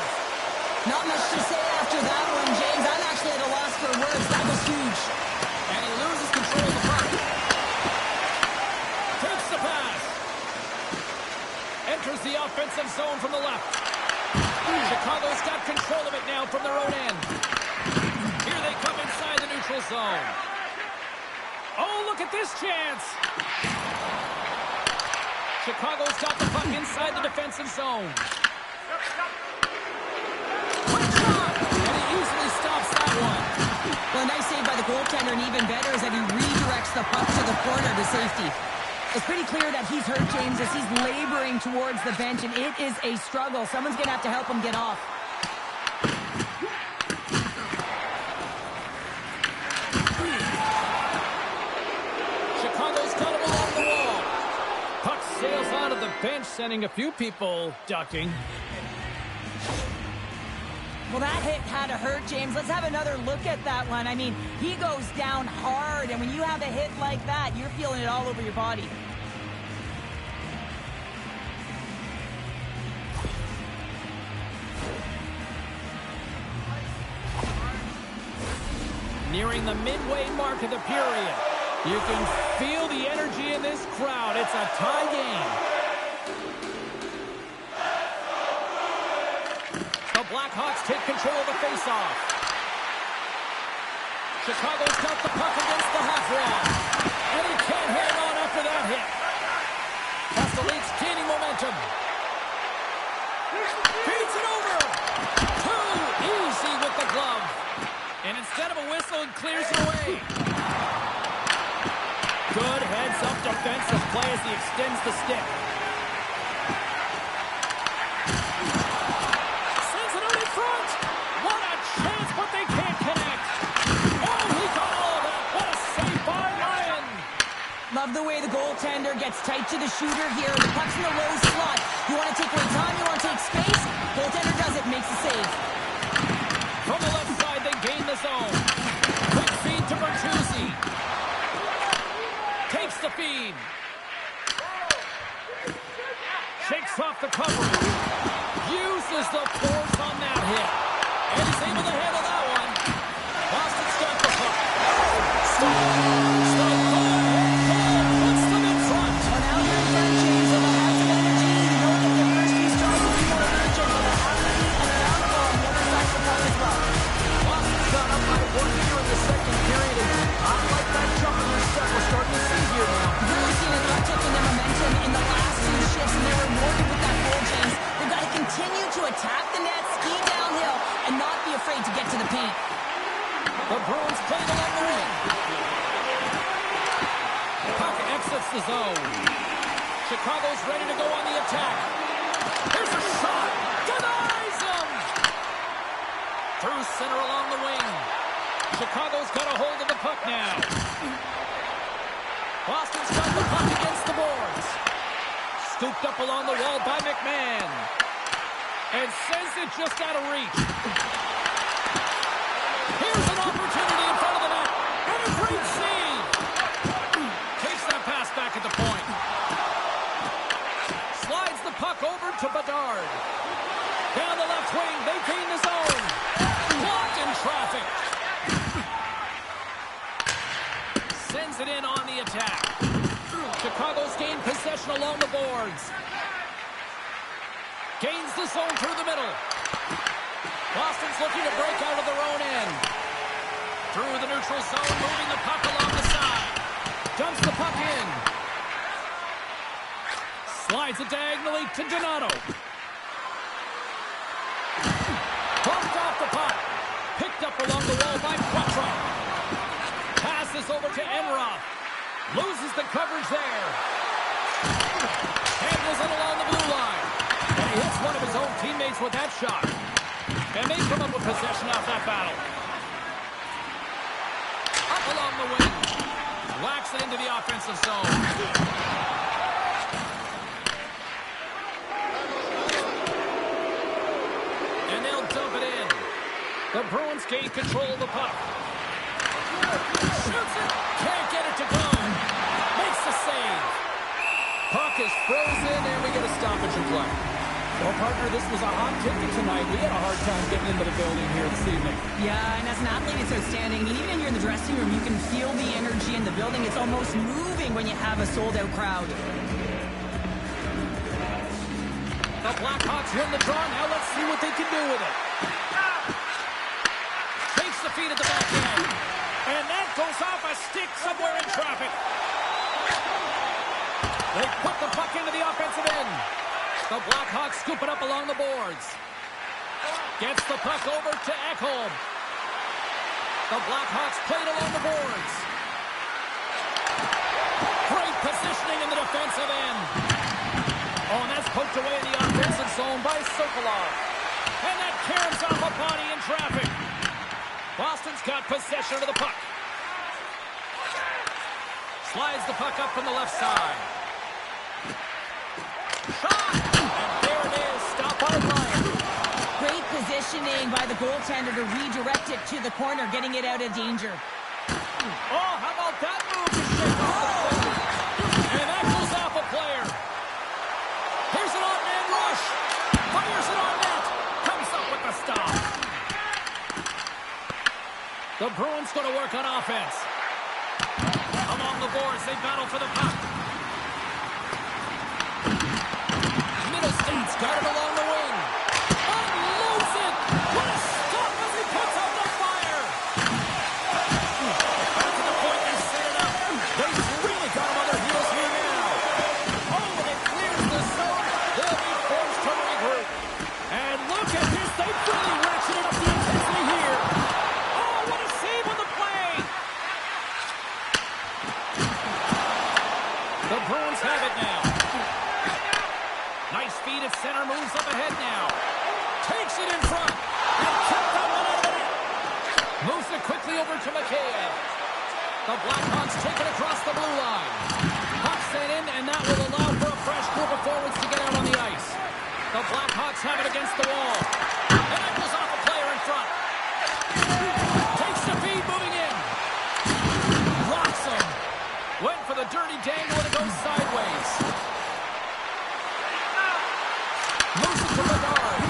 Not much to say after that one, James. I'm actually at a loss for words. That was huge. And he loses control of the puck. Enters the offensive zone from the left. Chicago's got control of it now from their own end. Here they come inside the neutral zone. Oh, look at this chance. Chicago's got the puck inside the defensive zone. Quick shot! And he easily stops that one. Well, a nice save by the goaltender, and even better is that he redirects the puck to the corner to safety. It's pretty clear that he's hurt, James, as he's laboring towards the bench, and it is a struggle. Someone's going to have to help him get off. Chicago's got him along the wall. Puck sails out of the bench, sending a few people ducking. Well, that hit had to hurt, James. Let's have another look at that one. I mean, he goes down hard, and when you have a hit like that, you're feeling it all over your body. Nearing the midway mark of the period. You can feel the energy in this crowd. It's a tie game. The Blackhawks take control of the faceoff. Chicago's got the puck against the half wall. And he can't hang on after that hit. Castelline's gaining momentum. Feeds it over. Too easy with the glove. And instead of a whistle, it clears it away. Good heads-up defensive play as he extends the stick. Sends it out in front. What a chance, but they can't connect. Oh, he got all of it. What a save by Ryan. Love the way the goaltender gets tight to the shooter here. The puck's in the low slot. You want to take away time, you want to take space. Goaltender does it, makes the save. From the left side, they gain the zone. Quick feed to Bertuzzi. Takes the feed. Shakes off the coverage. Uses the force on that hit. And he's able to handle that one. Boston's got the puck. Puts them in front. Well, now you're in front, James, and they'll have some energy. You know that the first few strikes will be more urgent, but they'll have to be an outlaw on the other side of the puck as well. Boston's got up by one here in the second period, and I like that jump in their step we're starting to see here now. Really seen an uptick in their momentum in the last two shifts, and they're rewarded with that goal, James. They've got to continue to attack the net, ski downhill, and not be afraid to get to the paint. The Bruins play it along the wing. Puck exits the zone. Chicago's ready to go on the attack. Here's a shot. Denies him. Through center along the wing. Chicago's got a hold of the puck now. Boston's got the puck against the boards. Scooped up along the wall by McMahon. And sends it just out of reach. Here's an opportunity in front of the net. And a great save. Takes that pass back at the point. Slides the puck over to Bedard. Down the left wing, they gain the zone. Blocked in traffic. Sends it in on the attack. Chicago's gained possession along the boards. Gains the zone through the middle. Boston's looking to break out of their own end. Through the neutral zone, moving the puck along the side. Dumps the puck in. Slides it diagonally to Donato. Bumped off the puck. Picked up along the wall by Quattro. Passes over to Enroth. Loses the coverage there. Handles it along the blue line. And he hits one of his own teammates with that shot. And they come up with possession off that battle. Up along the wing. Whacks it into the offensive zone. And they'll dump it in. The Bruins gain control of the puck. Shoots it. Can't get it to go. Makes the save. Puck is frozen, and we get a stoppage in play. Well, partner, this was a hot ticket tonight. We had a hard time getting into the building here this evening. Yeah, and as an athlete, it's outstanding. I mean, even here in the dressing room, you can feel the energy in the building. It's almost moving when you have a sold-out crowd. The Blackhawks win the draw. Now let's see what they can do with it. Takes the feed at the back end. And that goes off a stick somewhere in traffic. They put the puck into the offensive end. The Blackhawks scoop it up along the boards. Gets the puck over to Ekholm. The Blackhawks play it along the boards. Great positioning in the defensive end. Oh, and that's poked away in the offensive zone by Sokolov. And that caroms off a body in traffic. Boston's got possession of the puck. Slides the puck up from the left side. Shot! And there it is. Stop by Ryan. Great positioning by the goaltender to redirect it to the corner, getting it out of danger. Oh, how about that move to shake off the defender? And that goes off a player. Here's an on-man rush. Fires it on net. Comes up with the stop. The Bruins going to work on offense. Along the boards, they battle for the puck. Middlestate's got it along the wing. Unloads it. What a stop as he puts out the fire. Back to the point and set it up. They've really got him on their heels here now. Oh, and it clears the zone. They'll be forced to regroup. And look at this. They've really ratcheted up the intensity here. Oh, what a save on the play. The Bruins have it now. Nice feed at center, moves up ahead now. Takes it in front. And kept on the net. Moves it quickly over to Mikheyev. The Blackhawks take it across the blue line. Puck sent in, and that will allow for a fresh group of forwards to get out on the ice. The Blackhawks have it against the wall. And that goes off a player in front. Takes the feed, moving in. Blocks him. Went for the dirty dangle, and it goes sideways. Moves it to Bedard.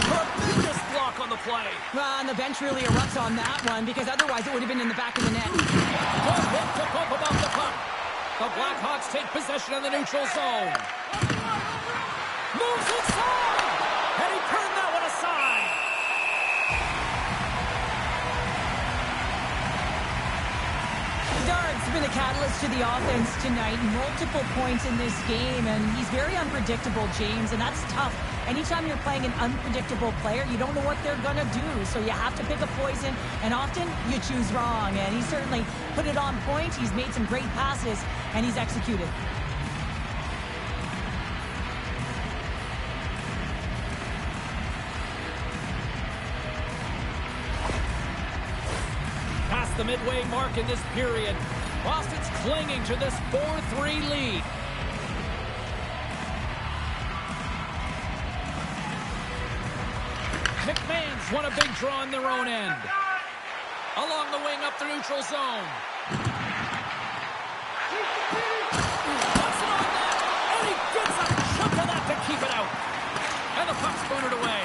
Tremendous block on the play. Well, and the bench really erupts on that one, because otherwise it would have been in the back of the net. Good hit to bump above the puck. The Blackhawks take possession in the neutral zone. Moves inside. And he turned that one aside. Bedard's been a catalyst to the offense tonight. Multiple points in this game, and he's very unpredictable, James, and that's tough. Anytime you're playing an unpredictable player, you don't know what they're going to do, so you have to pick a poison, and often you choose wrong, and he certainly put it on point. He's made some great passes, and he's executed. Past the midway mark in this period, Boston's clinging to this 4-3 lead. McMahon's won a big draw in their own end. Along the wing up the neutral zone. Puts it on net. And he gets a chunk of that to keep it out. And the puck's booted away.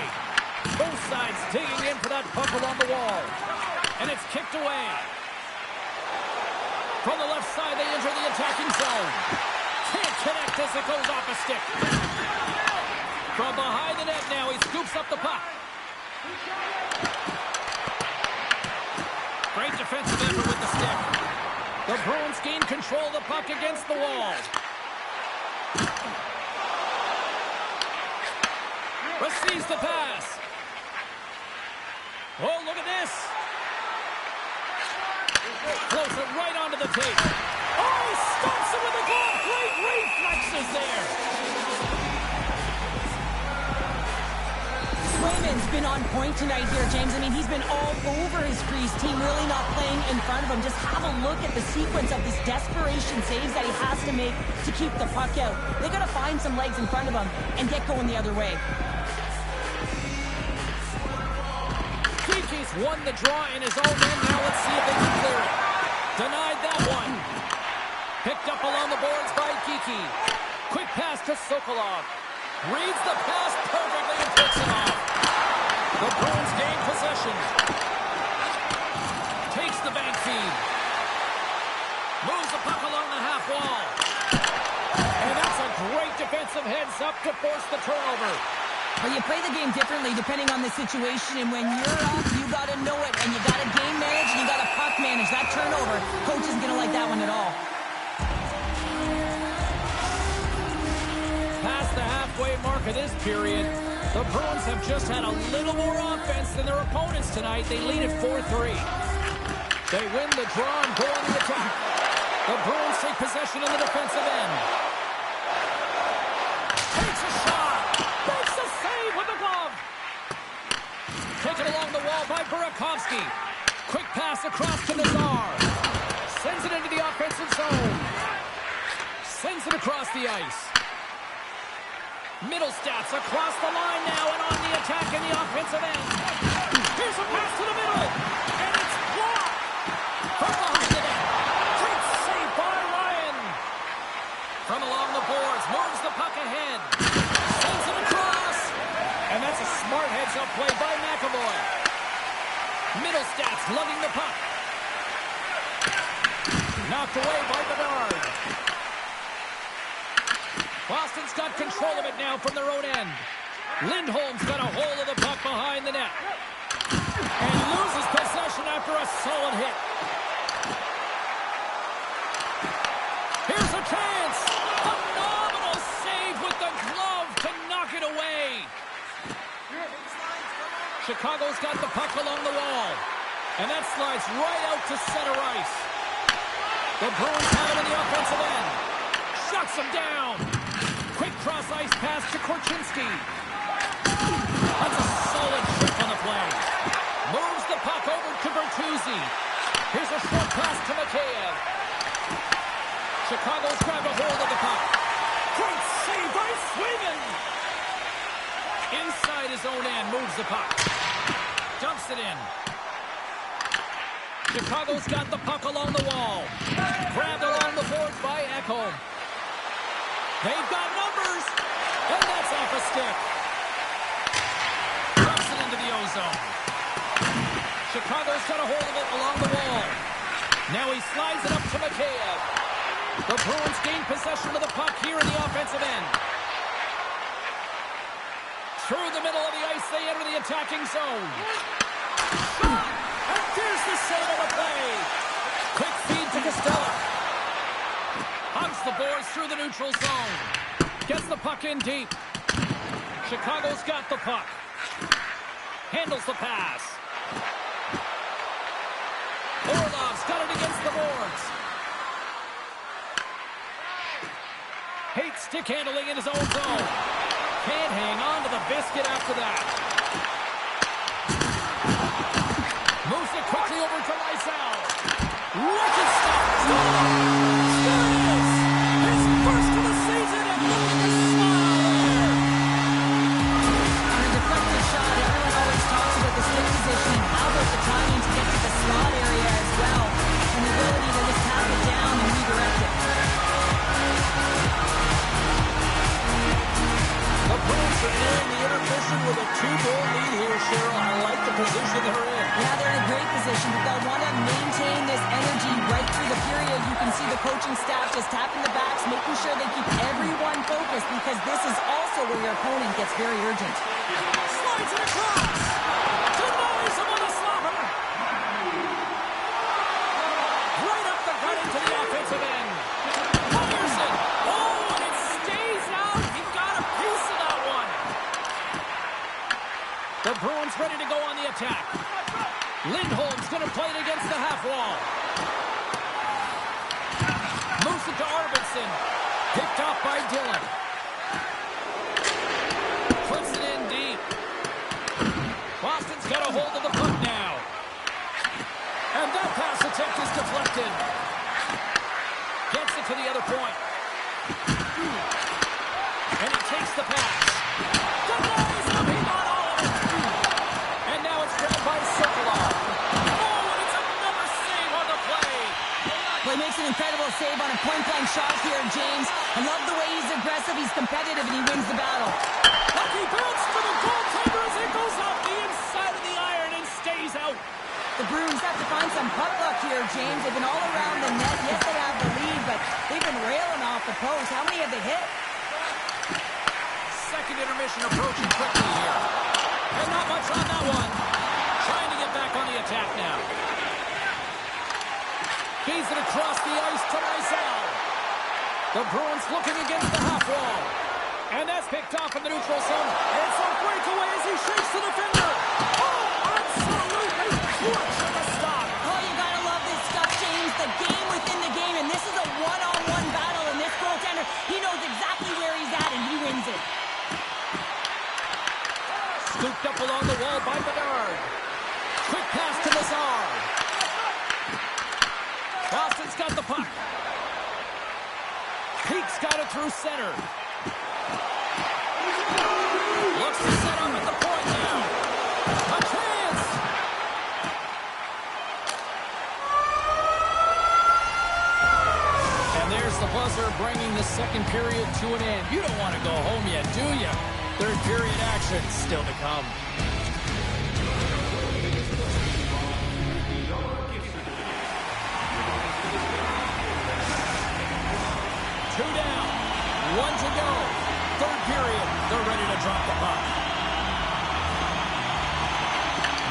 Both sides digging in for that puck along the wall. And it's kicked away. From the left side, they enter the attacking zone. Can't connect as it goes off a stick. From behind the net now, he scoops up the puck. Great defensive effort with the stick. The Bruins gain control of the puck against the wall. Receives the pass. Oh, look at this. Floats it right onto the tape. Oh, he stops it with a glove. Great reflexes there. Swayman's been on point tonight here, James. I mean, he's been all over his crease. Team really not playing in front of him. Just have a look at the sequence of these desperation saves that he has to make to keep the puck out. They got to find some legs in front of him and get going the other way. Kiki's won the draw in his own end. Now let's see if they can clear it. Denied that one. Picked up along the boards by Kiki. Quick pass to Sokolov. Reads the pass perfectly and takes it off. The Bruins gain possession. Takes the bank feed. Moves the puck along the half wall. And that's a great defensive heads up to force the turnover. Well, you play the game differently depending on the situation, and when you're up, you got to know it, and you got to game manage, and you got to puck manage. That turnover, coach isn't going to like that one at all. Past the halfway mark of this period, the Bruins have just had a little more offense than their opponents tonight. They lead at 4-3. They win the draw and go on the attack. The Bruins take possession in the defensive end. Takes a shot. Makes a save with the glove. Taken along the wall by Burakovsky. Quick pass across to Nazar. Sends it into the offensive zone. Sends it across the ice. Middle stats across the line now and on the attack in the offensive end. Here's a pass to the middle. And it's blocked. From behind the net. Great save by Ryan. From along the boards. Moves the puck ahead. Sends it across. And that's a smart heads-up play by McAvoy. Middle stats lugging the puck. Knocked away by Bedard. Boston's got control of it now from their own end. Lindholm's got a hold of the puck behind the net. And loses possession after a solid hit. Here's a chance. Phenomenal save with the glove to knock it away. Chicago's got the puck along the wall. And that slides right out to center ice. The Bruins have it in the offensive end. Shuts him down. Quick cross-ice pass to Korchinski. That's a solid trip on the play. Moves the puck over to Bertuzzi. Here's a short pass to Mikheyev. Chicago's grabbed a hold of the puck. Great save by Swayman. Inside his own end, moves the puck. Dumps it in. Chicago's got the puck along the wall. Grabbed along the boards by Ekholm. They've got numbers, and that's off a stick. Drops it into the ozone. Chicago's got a hold of it along the wall. Now he slides it up to Mikheyev. The Bruins gain possession of the puck here in the offensive end. Through the middle of the ice, they enter the attacking zone. Shot! And there's the save of the play. Quick feed to Costello. Hugs the boards through the neutral zone. Gets the puck in deep. Chicago's got the puck. Handles the pass. Orlov's got it against the boards. Hates stick handling in his own zone. Can't hang on to the biscuit after that. Moves it quickly over to Lysell. Wicked stop. His first of the season, and look at the smile there. On a deflected shot, everyone always talks about the stick positioning. How about the timing to get to the slot area? possession with a 2-goal lead here, Cheryl. I like the position they're in. Yeah, they're in a great position, but they'll want to maintain this energy right through the period. You can see the coaching staff just tapping the backs, making sure they keep everyone focused, because this is also where your opponent gets very urgent. Slides it across. Denies him on the slobber. Right up the gut into the offensive end. Fires it. Oh, and it stays out. He got a piece of that one. The Bruins ready to go on the attack. Lindholm's going to play it against the half wall. Moves it to Arvidsson. Picked off by Dillon. Puts it in deep. Boston's got a hold of the puck now. And that pass attempt is deflected. Gets it to the other point. And he takes the pass. Denies him. He got all of it. And now it's grabbed by Sokolov. Oh, and it's another save on the play. Well, he makes an incredible save on a point-blank shot here, James. I love the way he's aggressive, he's competitive, and he wins the battle. Lucky bounce to the goaltender as it goes off the inside of the iron and stays out. The Bruins have to find some puck luck here, James. They've been all around the net. Yes, they have the lead, but they've been railing off the post. How many have they hit? Second intermission approaching quickly here. And not much on that one. Trying to get back on the attack now. Gains it across the ice to Lysell. The Bruins looking against the half wall. And that's picked off in the neutral zone. It's a breakaway as he shakes the defender. Oh, absolutely clutch at the stop. Oh, you gotta love this stuff, James. The game within the game, and this is a one-on-one battle, and this goaltender, he knows exactly where he's at, and he wins it. Scooped up along the wall by Bedard. Quick pass to Lazar. Boston's got the puck. Peake's got it through center. Looks to set up at the point now. A chance! And there's the buzzer bringing the second period to an end. You don't want to go home yet, do you? Third period action still to come. Two down, one to go. Third period, they're ready to drop the puck.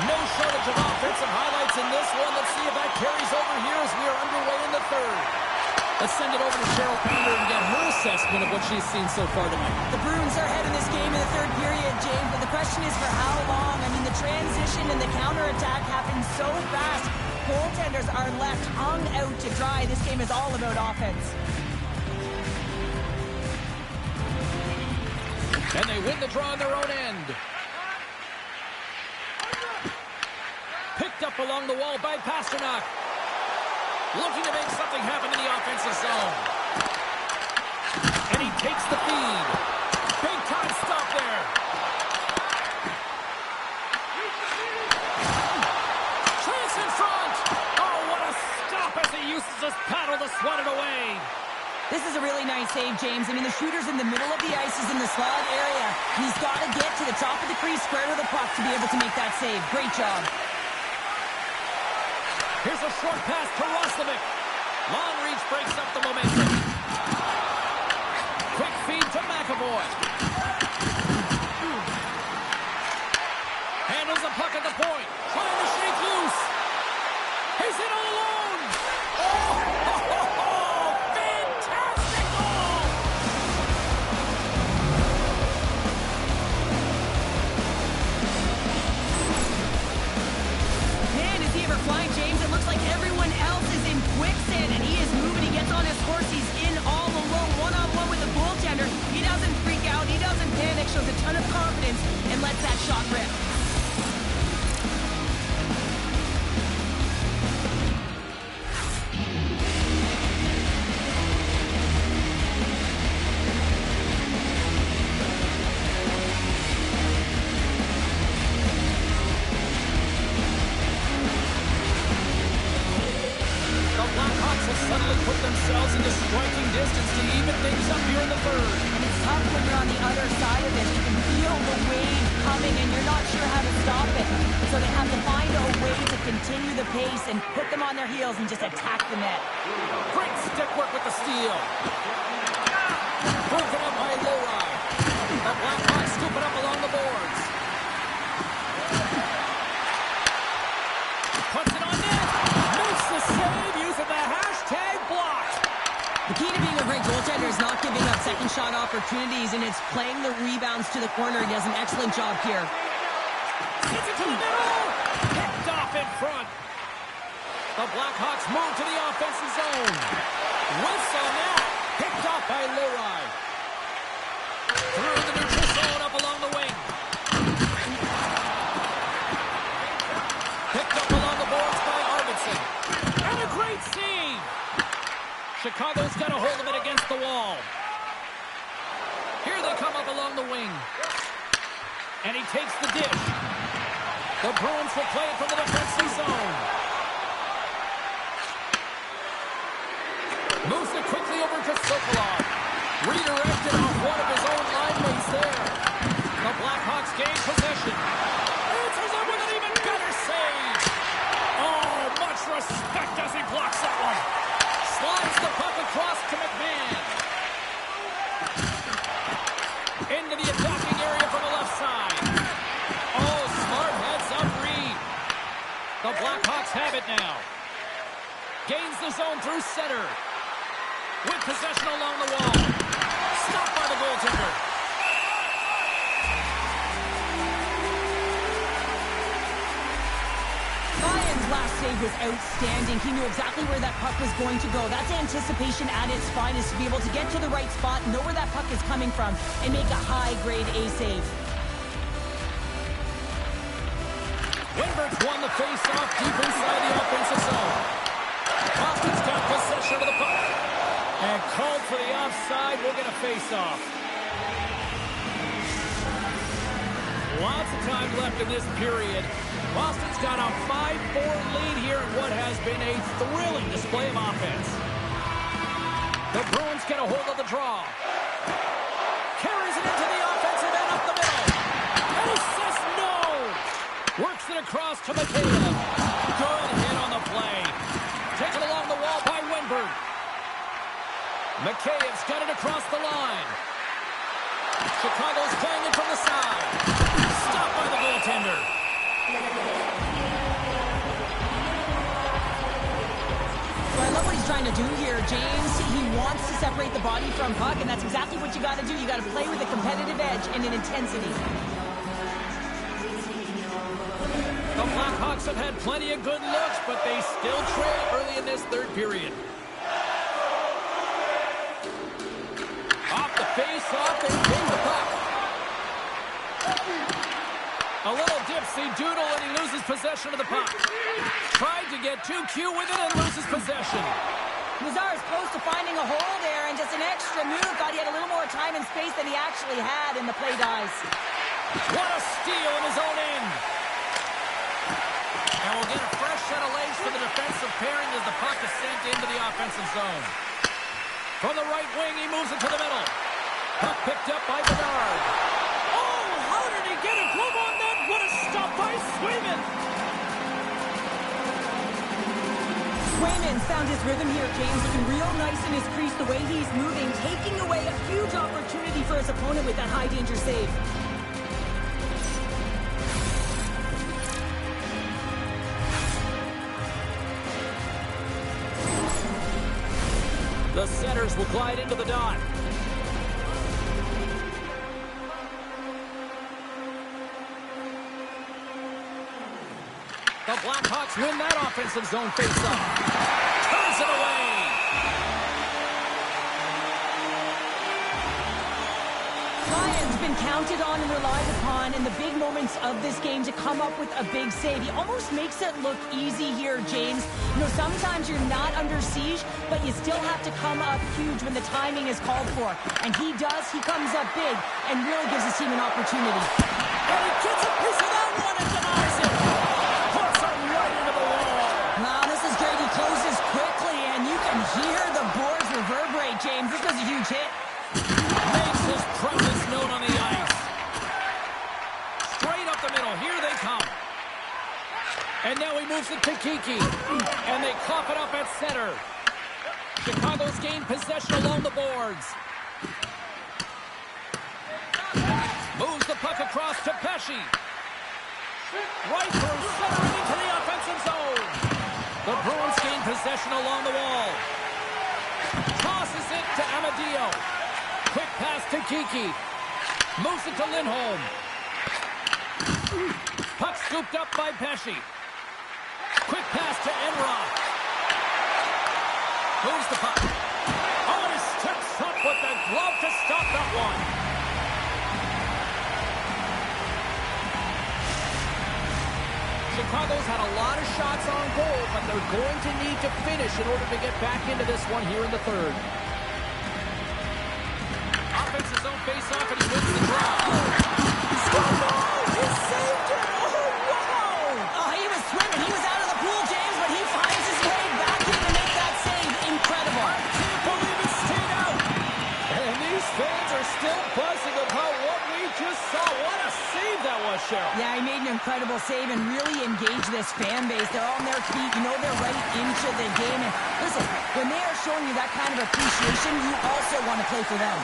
No shortage of offensive highlights in this one. Let's see if that carries over here as we are underway in the third. Let's send it over to Cheryl Pounder and get her assessment of what she's seen so far tonight. The Bruins are ahead in this game in the third period, James, but the question is for how long? I mean, the transition and the counterattack happen so fast. Goaltenders are left hung out to dry. This game is all about offense. And they win the draw on their own end. Picked up along the wall by Pasternak. Looking to make something happen in the offensive zone. And he takes the feed. Big time stop there. Chance in front. Oh, what a stop as he uses his paddle to swat it away. This is a really nice save, James. I mean, the shooter's in the middle of the ice. He's in the slot area. He's got to get to the top of the crease, square to the puck to be able to make that save. Great job. Here's a short pass to Roslovic. Long reach breaks up the momentum. Quick feed to McAvoy. Handles the puck at the point. Trying to shake loose. He's in all alone. Oh, fantastic goal. Man, is he ever flying, James? It looks like everyone else is in quicksand, and he is moving. He gets on his horse. He's in all alone, one-on-one with the goaltender. He doesn't freak out. He doesn't panic. Shows a ton of confidence and lets that shot rip. The Blackhawks have suddenly put themselves into striking distance to even things up here in the third. And it's tough when you're on the other side of this. You can feel the wave come coming, and you're not sure how to stop it. So they have to find a way to continue the pace and put them on their heels and just attack the net. Great stick work with the steal. Broken up by Leroy. The Blackhawks scoop it up along the boards. Puts it on net. Makes the save using the hashtag blocked. The key to being a great goaltender is not giving up second shot opportunities, and it's playing the rebounds to the corner. He does an excellent job here. Hits it to the middle. Picked off in front. The Blackhawks move to the offensive zone. Whiffs on that. Picked off by Leroy. Through the neutral zone up along the wing. Picked up along the boards by Arvidsson. And a great save. Chicago's got a hold of it against the wall. Here they come up along the wing. And he takes the dish. The Bruins will play it from the defensive zone. Moves it quickly over to Sokolov. Redirected off one of his own line mates there. The Blackhawks gain possession. Answers it with an even better save. Oh, much respect as he blocks that one. Slides the puck across to McMahon. Into the attacking area from the left side. Oh, smart heads-up read. The Blackhawks have it now. Gains the zone through center. With possession along the wall. Stopped by the goaltender. Ryan's last save was outstanding. He knew exactly where that puck was going to go. That's anticipation at its finest, to be able to get to the right spot, know where that puck is coming from, and make a high-grade A save. Winberg's won the face-off deep inside the offensive zone. Boston's got possession of the puck. And called for the offside. We'll get a face-off. Lots of time left in this period. Boston's got a 5-4 lead here in what has been a thrilling display of offense. The Bruins get a hold of the draw. Carries it into the offensive end up the middle. And he says no. Works it across to Mikheyev. Good hit on the play. Taken along the wall by Winberg. Mikheyev's got it across the line. Chicago's playing it from the side. Stopped by the goaltender. So I love what he's trying to do here, James. He wants to separate the body from puck, and that's exactly what you got to do. You got to play with a competitive edge and an intensity. The Blackhawks have had plenty of good looks, but they still trail early in this third period. Off the face-off, they take the puck. A little dipsy doodle, and he loses possession of the puck. Tried to get too cute with it and loses possession. Mazar's close to finding a hole there, and just an extra move. Thought he had a little more time and space than he actually had, and the play dies. What a steal in his own end. And we'll get a fresh set of legs for the defensive pairing as the puck is sent into the offensive zone. From the right wing, he moves it to the middle. Puck picked up by Bedard. Oh, how did he get a glove on that? What a stop by Swayman. Swayman's found his rhythm here, James. Looking real nice in his crease, the way he's moving, taking away a huge opportunity for his opponent with that high-danger save. The setters will glide into the dot. The Blackhawks win that offensive zone faceoff. Turns it away. Ryan's been counted on and relied upon in the big moments of this game to come up with a big save. He almost makes it look easy here, James. You know, sometimes you're not under siege, but you still have to come up huge when the timing is called for. And he does. He comes up big and really gives his team an opportunity. And he gets a piece of that one and denies it. Puts it right into the wall. Wow, this is great. He closes quickly, and you can hear the boards reverberate, James. This was a huge hit. Makes his presence known on the ice. Straight And now he moves it to Kiki. And they cough it up at center. Chicago's gained possession along the boards. Moves the puck across to Pesce. Right through center and into the offensive zone. The Bruins gain possession along the wall. Tosses it to Amadio. Quick pass to Kiki. Moves it to Lindholm. Puck scooped up by Pesce. Quick pass to Enroth. Moves the puck. Oh, and he steps up with the glove to stop that one. Chicago's had a lot of shots on goal, but they're going to need to finish in order to get back into this one here in the third. Offensive zone face-off, and he wins the draw. He saved it! Oh, wow! Oh, he was swimming. He was out of the pool, James, but he finds his way back in to make that save. Incredible. I can't believe it stayed out. And these fans are still buzzing about what we just saw. What a save that was, Cheryl. Yeah, he made an incredible save and really engaged this fan base. They're on their feet. You know they're right into the game. And listen, when they are showing you that kind of appreciation, you also want to play for them.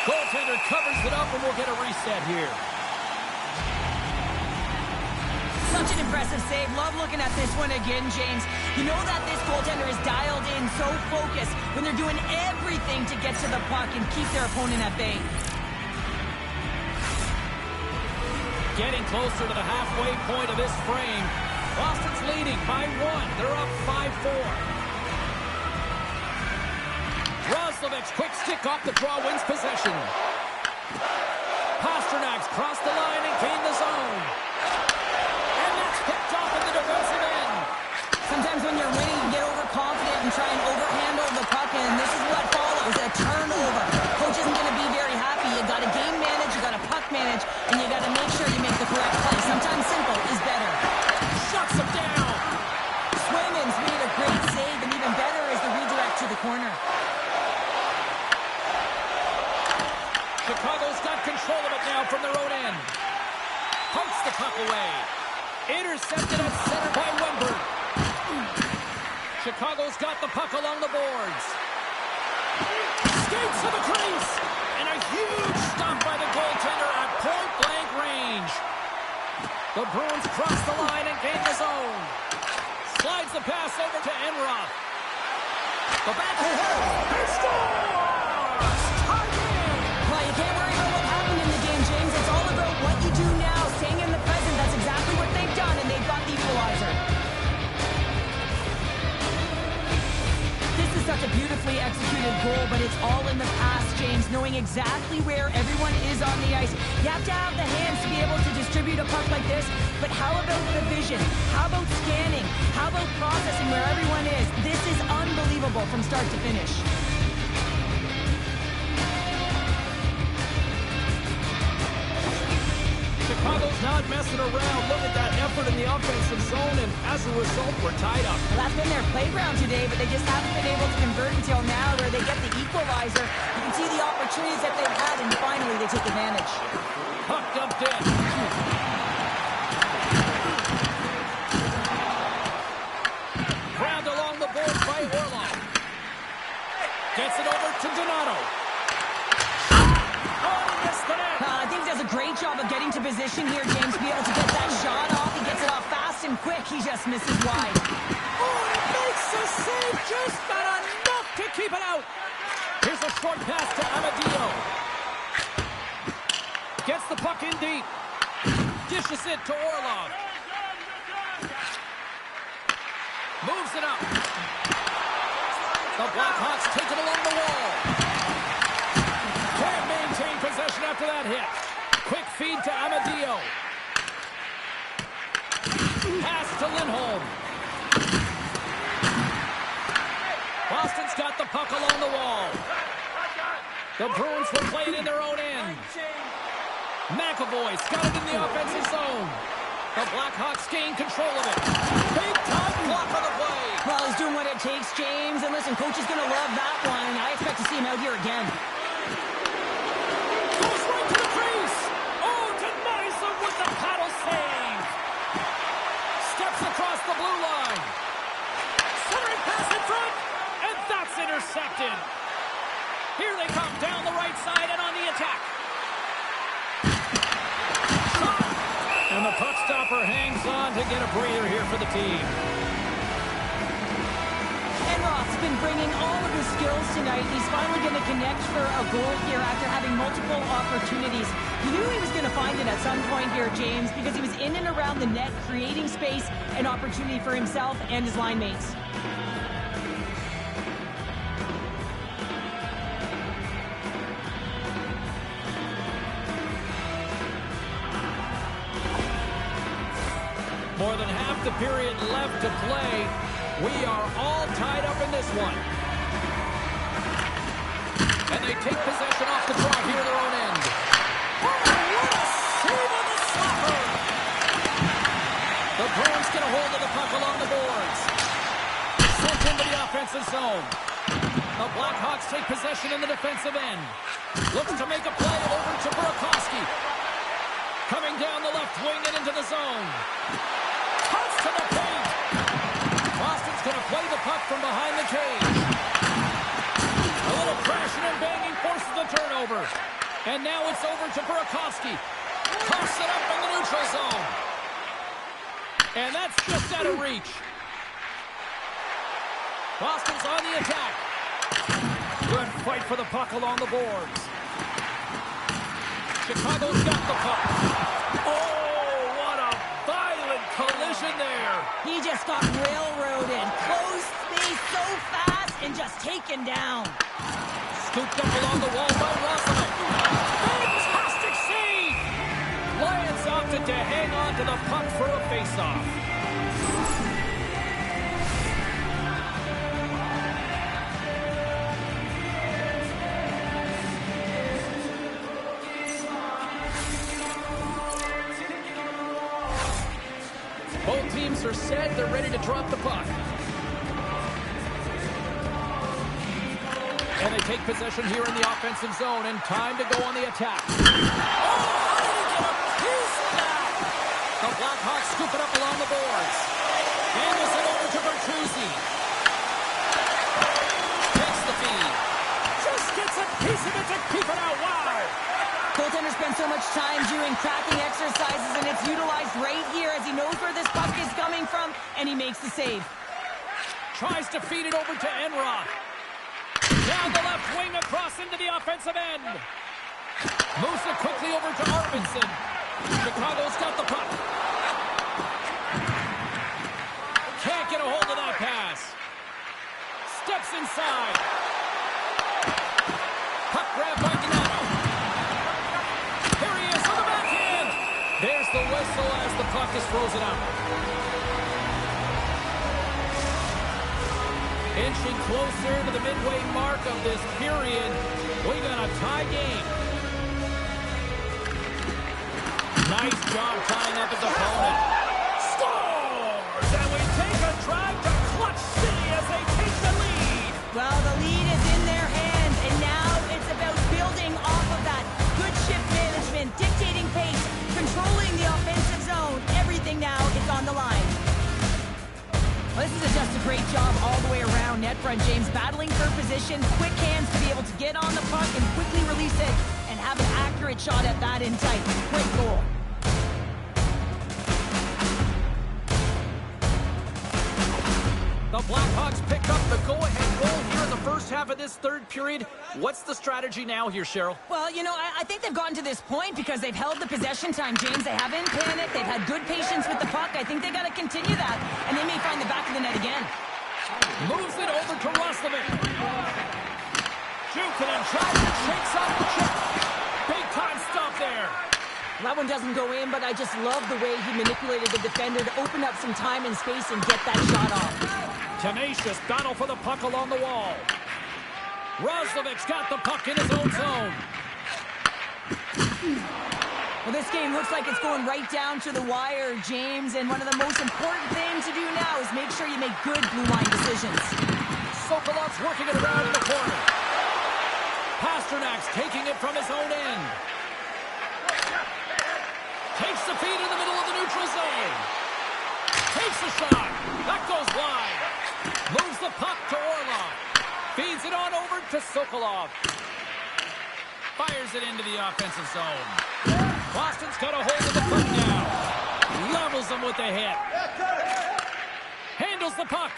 Goaltender covers it up, and we'll get a reset here. Such an impressive save. Love looking at this one again, James. You know that this goaltender is dialed in, so focused when they're doing everything to get to the puck and keep their opponent at bay. Getting closer to the halfway point of this frame. Boston's leading by 1. They're up 5-4. Roslovic, quick stick off the draw, wins possession. Pasternak's crossed the line and gained the zone. And that's picked off in the defensive end. Sometimes when you're winning, you get overconfident and try and overhandle the puck, and this is what follows, a turnover. Coach isn't going to be very happy. You got to game manage, you got to puck manage, and you got to make sure you make the correct play. Sometimes simple is better. Shuts him down. Swayman's made a great save, and even better is the redirect to the corner. Chicago's got control of it now from their own end. Pokes the puck away. Intercepted at center by Wember. Chicago's got the puck along the boards. Skates to the crease. And a huge stop by the goaltender at point-blank range. The Bruins cross the line and gain the zone. Slides the pass over to Enroth. The backhand. He scores! Tied in. Well, you can't worry about what happened in the game, James. It's all about what you do now, staying in the present. That's exactly what they've done, and they've got the equalizer. This is such a beautifully executed goal, but it's all in the past, James, knowing exactly where everyone is on the ice. You have to have the hands to be able to distribute a puck like this, but how about the vision? How about scanning? How about processing where everyone is? This is unbelievable from start to finish. Chicago's not messing around. Look at that effort in the offensive zone, and as a result, we're tied up. Well, that's been their playground today, but they just haven't been able to convert until now where they get the equalizer. You can see the opportunities that they've had, and finally they take advantage. Puck dumped in. Grabbed along the boards by Orlov. Gets it over to Donato. Oh, he missed the net. I think he does a great job of getting to position here, James, to be able to get that shot off. He gets it off fast and quick. He just misses wide. Oh, he makes the save. Just not enough to keep it out. Here's a short pass to Amadio. Gets the puck in deep. Dishes it to Orlov. Moves it up. The Blackhawks take it along the wall. Can't maintain possession after that hit. Quick feed to Amadio. Pass to Lindholm. Boston's got the puck along the wall. The Bruins will play it in their own end. McAvoy's got it in the offensive zone. The Blackhawks gain control of it. Big time block on the play. Well, he's doing what it takes, James. And listen, coach is going to love that one. I expect to see him out here again. Goes right to the crease. Oh, denies him with the paddle save. Steps across Goaltender hangs on to get a breather here for the team. Enroth's been bringing all of his skills tonight. He's finally going to connect for a goal here after having multiple opportunities. You knew he was going to find it at some point here, James, because he was in and around the net, creating space and opportunity for himself and his line mates. More than half the period left to play. We are all tied up in this one. And they take possession off the draw here at their own end. Oh, what a save on the slapper! The Bruins get a hold of the puck along the boards. Sent into the offensive zone. The Blackhawks take possession in the defensive end. Looks to make a play over to Burakovsky. Coming down the left wing and into the zone. Toss to the paint. Boston's going to play the puck from behind the cage. A little crashing and banging forces the turnover. And now it's over to Burakovsky. Toss it up in the neutral zone. And that's just out of reach. Boston's on the attack. Good fight for the puck along the boards. Chicago's got the puck. Oh, what a violent collision there. He just got railroaded. Close space so fast and just taken down. Scooped up along the wall by Roslovic. Fantastic save! Lions opted to hang on to the puck for a faceoff. Both teams are set. They're ready to drop the puck. And they take possession here in the offensive zone, and time to go on the attack. Oh, how did he get a piece of that? The Blackhawks scoop it up along the boards. Handles it over to Bertuzzi. Takes the feed. Just gets a piece of it to keep it out. Wow. Goaltender spends so much time doing cracking exercises, and it's utilized right here as he knows where this puck is coming from, and he makes the save. Tries to feed it over to Enroth. Down the left wing across into the offensive end. Moves it quickly over to Arvidsson. Chicago's got the puck. Can't get a hold of that pass. Steps inside. Puck grab by Donato. Here he is on the backhand. There's the whistle as the puck is frozen out. Inching closer to the midway mark of this period. We got a tie game. Nice job tying up his opponent. Scores! And we take a drive to Clutch City as they take the lead. Well, the lead is in their hands, and now it's about building off of that. Good shift management, dictating pace, controlling the offensive zone. Everything now is on the line. Well, this is just a great job all the way around net front, James. Battling for position, quick hands to be able to get on the puck and quickly release it and have an accurate shot at that in tight. Great goal. The Blackhawks pick up the go-ahead goal here in the first half of this third period. What's the strategy now here, Cheryl? Well, you know, I think they've gotten to this point because they've held the possession time, James. They haven't panicked. They've had good patience with the puck. I think they got to continue that, and they may find the back of the net again. Moves it over to Roslovic. Jukunin tries to shakes off the chip. Big time stop there. That one doesn't go in, but I just love the way he manipulated the defender to open up some time and space and get that shot off. Tenacious battle for the puck along the wall. Roslovic's got the puck in his own zone. Well, this game looks like it's going right down to the wire, James, and one of the most important things to do now is make sure you make good blue line decisions. Sokolov's working it around in the corner. Pasternak's taking it from his own end. Takes the feed in the middle of the neutral zone. Takes the shot. That goes wide. Moves the puck to Orlov. Feeds it on over to Sokolov. Fires it into the offensive zone. Boston's got a hold of the puck now. Levels him with the hit. Handles the puck.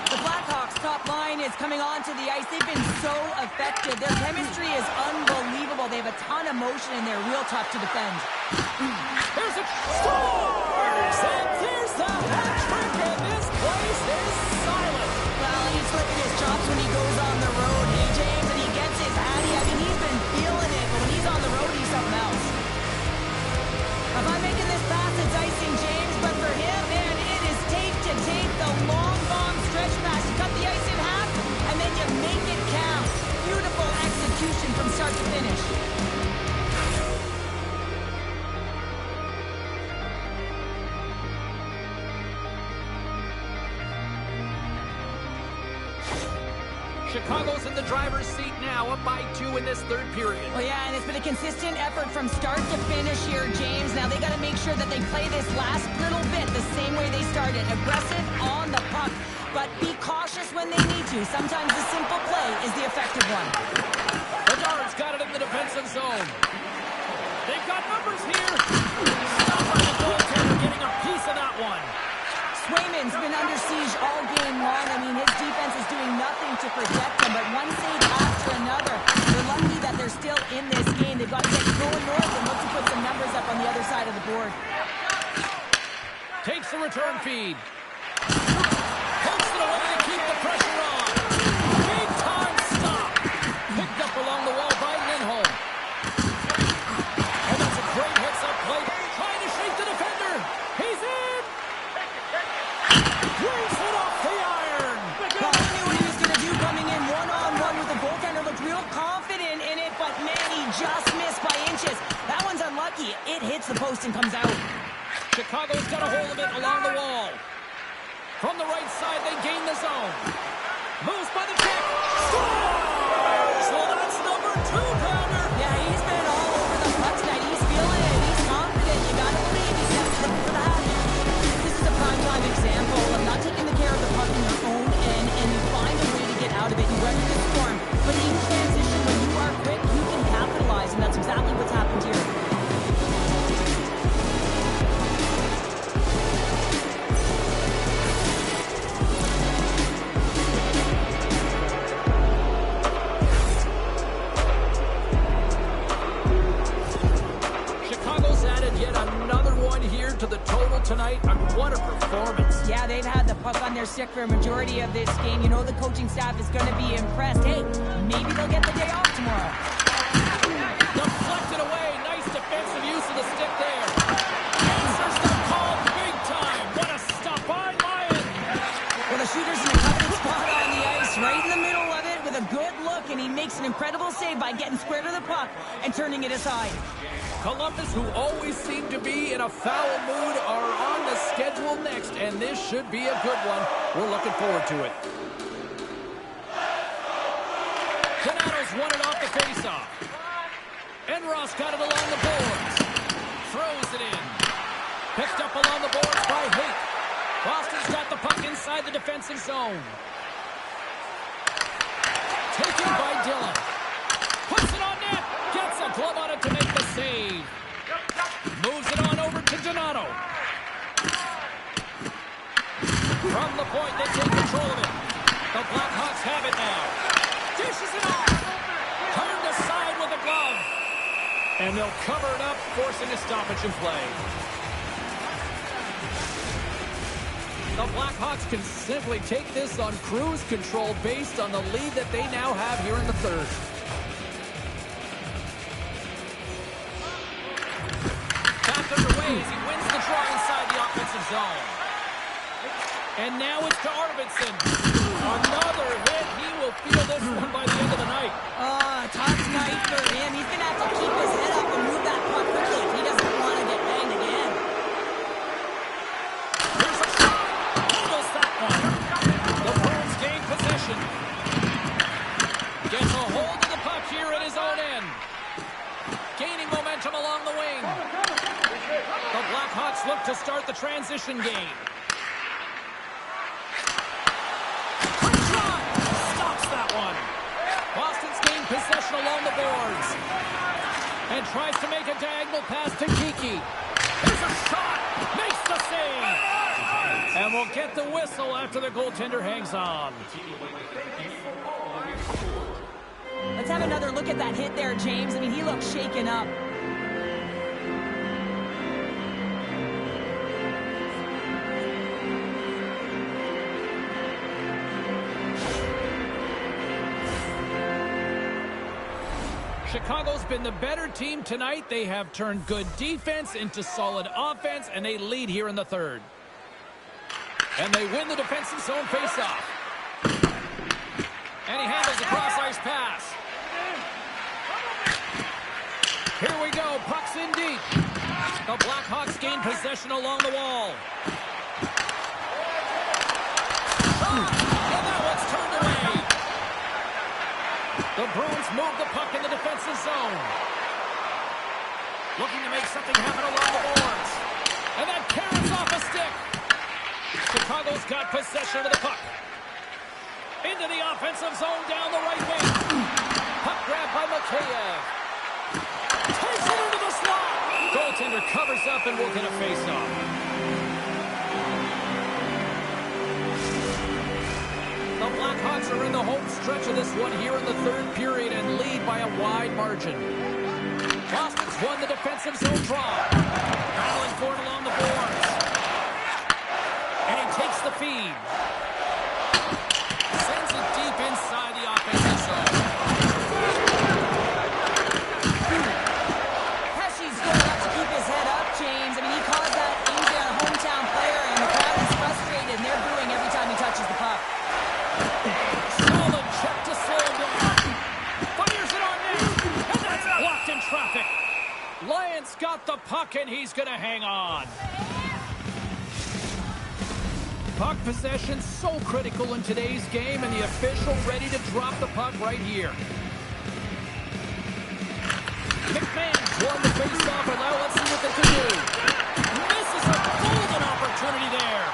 The Blackhawks' top line is coming onto the ice. They've been so effective. Their chemistry is unbelievable. They have a ton of motion, and they're real tough to defend. There's a scores! And there's the hat trick, and this place is silent. Well, he's flicking his chops when he goes on the road. Hey, James, and he gets his hattie. I mean, he's been feeling it, but when he's on the road, he's something else. If I'm making this pass, it's icing, James, but for him, man, it is tape to tape. The long bomb stretch pass. You cut the ice in half, and then you make it count. Beautiful execution from start to finish. Chicago's in the driver's seat now, up by 2 in this third period. Well, yeah, and it's been a consistent effort from start to finish here, James. Now they got to make sure that they play this last little bit the same way they started. Aggressive on the puck, but be cautious when they need to. Sometimes the simple play is the effective one. Bedard's got it in the defensive zone. They've got numbers here. Stop by the goaltender, getting a piece of that one. Swayman's been under siege all game long. I mean, his defense is doing nothing to protect him, but one save after another. They're lucky that they're still in this game. They've got to get going north and look to put some numbers up on the other side of the board. Takes the return feed. Pokes it away to keep the pressure on. Big time stop. Picked up along the wall by Lindholm. And that's a great hits-up play. Trying to shake the defender. He's in. Brings it off the iron. Well, he knew what he was going to do coming in one-on-one with the goaltender. Looked real confident in it, but man, he just missed by inches. That one's unlucky. It hits the post and comes out. Chicago's got a hold of it along the wall. From the right side, they gain the zone. Moves by the check. Scores! Well, that's number 2, Pounder. Yeah, he's been all over the puck tonight. He's feeling it. He's confident. You got to believe he's looking for the hat. This is a prime-time example of not taking the care of the puck in your own end, and you find a way to get out of it. You weather the storm. But in transition, when you are quick, you can capitalize, and that's exactly what's happened here. Chicago's added yet another one here to the total tonight, and what a performance. Yeah, they've had the puck on their stick for a majority of this game. You know the coaching staff is going to be impressed. Hey, maybe they'll get the day off tomorrow. Deflected away. Nice defensive use of the stick there. Answers the call big time. What a stop by Lyon. Well, the shooter's in a coveted spot on the ice, right in the middle of it with a good look, and he makes an incredible save by getting square to the puck and turning it aside. Columbus, who always seem to be in a foul mood, are on the schedule next, and this should be a good one. We're looking forward to it. Donato's won it off the faceoff. Enross got it along the boards. Throws it in. Picked up along the boards by Haight. Boston's got the puck inside the defensive zone. Taken by Dillon. Puts it on net. Gets a glove on it to make the save. Moves it on over to Donato. From the point, they take control of it. The Blackhawks have it now. Dishes it off. Turned aside with a glove. And they'll cover it up, forcing a stoppage in play. The Blackhawks can simply take this on cruise control based on the lead that they now have here in the third. Back underway as he wins the draw inside the offensive zone. And now it's to Arvidsson. Another hit. He will feel this one by the end of the night. Tough night for him. He's going to have to keep his head up and move that puck quickly if he doesn't want to get banged again. Here's a shot. Handles that one. The Bruins gain possession. Gets a hold of the puck here at his own end. Gaining momentum along the wing. The Blackhawks look to start the transition game. Quick shot. Stops that one. Boston's gained possession along the boards. And tries to make a diagonal pass to Kiki. Here's a shot. Makes the save. And we'll get the whistle after the goaltender hangs on. Let's have another look at that hit there, James. I mean, he looks shaken up. Chicago's been the better team tonight. They have turned good defense into solid offense, and they lead here in the third. And they win the defensive zone faceoff. And he handles a cross-ice pass. Here we go. Puck's in deep. The Blackhawks gain possession along the wall. And that one's turned away. The Bruins move the puck in the defensive zone. Looking to make something happen along the boards. And that carries off a stick. Chicago's got possession of the puck. Into the offensive zone down the right wing. Puck grab by Mikheyev. Takes it into the slot. Goaltender covers up and will get a face-off. The Blackhawks are in the home stretch of this one here in the third period and lead by a wide margin. Boston's won the defensive zone draw. Battling for it along the boards. And he takes the feed. Sends it deep inside the offensive zone. Pesci's going up to keep his head up, James. I mean, he caused that injury on a hometown player, and the crowd is frustrated, and they're booing every time he touches the puck. Solid check to slow him down. Fires it on net. And that's blocked in traffic. Lyons got the puck, and he's going to hang on. Puck possession so critical in today's game, and the official ready to drop the puck right here. McMahon's won the face-off, and now let's see what they can do. Misses a golden opportunity there.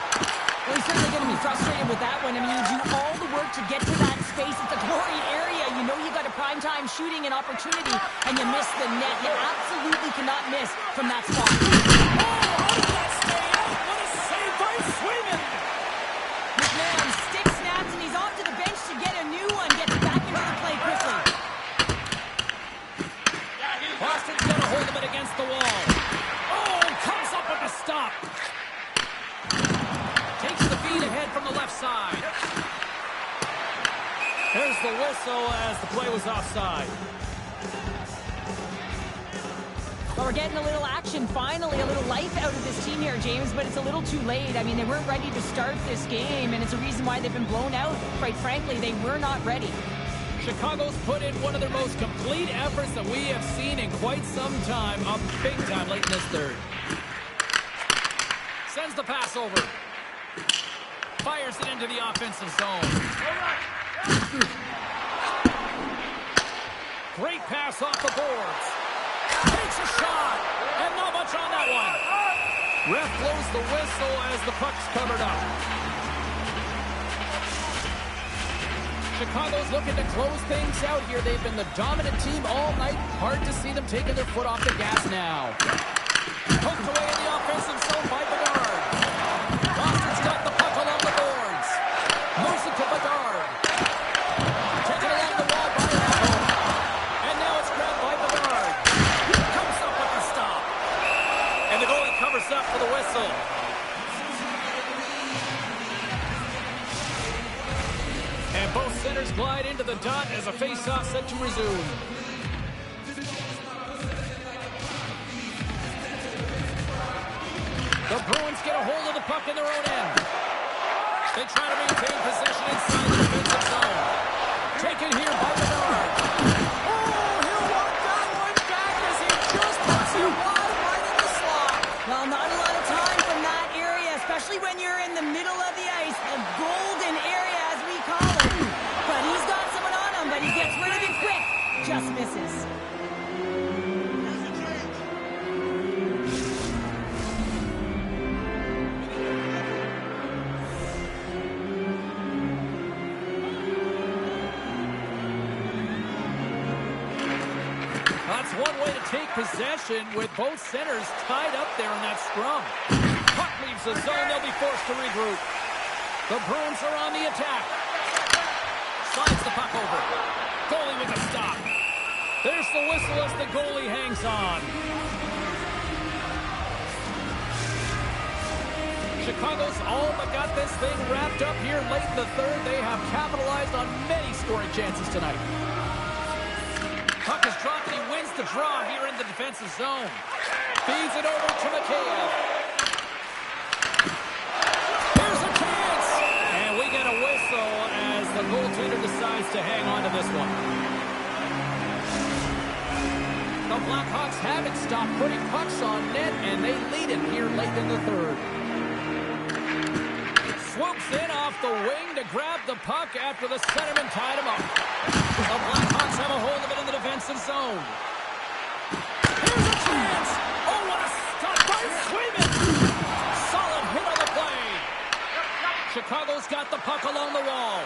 Well, he's certainly going to be frustrated with that one. I mean, you do all the work to get to that space. It's a glory area. You know you got a primetime shooting and opportunity, and you miss the net. You absolutely cannot miss from that spot. Oh, how did that stay out? What a save by Swayman. McMahon stick snaps, and he's off to the bench to get a new one. Gets back into the play quickly. Boston's going to hold him against the wall. Oh, comes up with a stop. Takes the feed ahead from the left side. There's the whistle as the play was offside. Well, we're getting a little action, finally, a little life out of this team here, James, but it's a little too late. I mean, they weren't ready to start this game, and it's a reason why they've been blown out. Quite frankly, they were not ready. Chicago's put in one of their most complete efforts that we have seen in quite some time, a big time late in this third. Sends the pass over. Fires it into the offensive zone. Great pass off the boards. Takes a shot, and not much on that one. Ref blows the whistle as the puck's covered up. Chicago's looking to close things out here. They've been the dominant team all night. Hard to see them taking their foot off the gas now. Poked away in the offensive zone by Bedard. Boston's got the puck along the boards. Moves it to Bedard. Taken along the wall by Apple. And now it's grabbed by Bedard. Comes up with the stop. And the goalie covers up for the whistle. And both centers glide into the dot as a face-off set to resume. The Bruins get a hold of the puck in their own end. They try to maintain possession inside the defensive zone. Taken here by Bedard. Oh, he'll walk that one back as he just puts it right in the slot. Well, not a lot of time from that area, especially when you're in the middle of the ice, the golden area as we call it. But he's got someone on him, but he gets rid of it quick. Just misses. That's one fun way to take possession with both centers tied up there in that scrum. Puck leaves the zone. They'll be forced to regroup. The Bruins are on the attack. Slides the puck over. Goalie with a stop. There's the whistle as the goalie hangs on. Chicago's all but got this thing wrapped up here late in the third. They have capitalized on many scoring chances tonight. Puck is dropped and he wins the draw here in the defensive zone. Feeds it over to Mikheyev. Here's a chance! And we get a whistle as the goaltender decides to hang on to this one. The Blackhawks haven't stopped putting pucks on net, and they lead it here late in the third. Swoops in off the wing to grab the puck after the centerman tied him up. The Blackhawks have a hold of it in the defensive zone. Here's a chance! Oh, what a stop by Swayman! Solid hit on the play. Chicago's got the puck along the wall.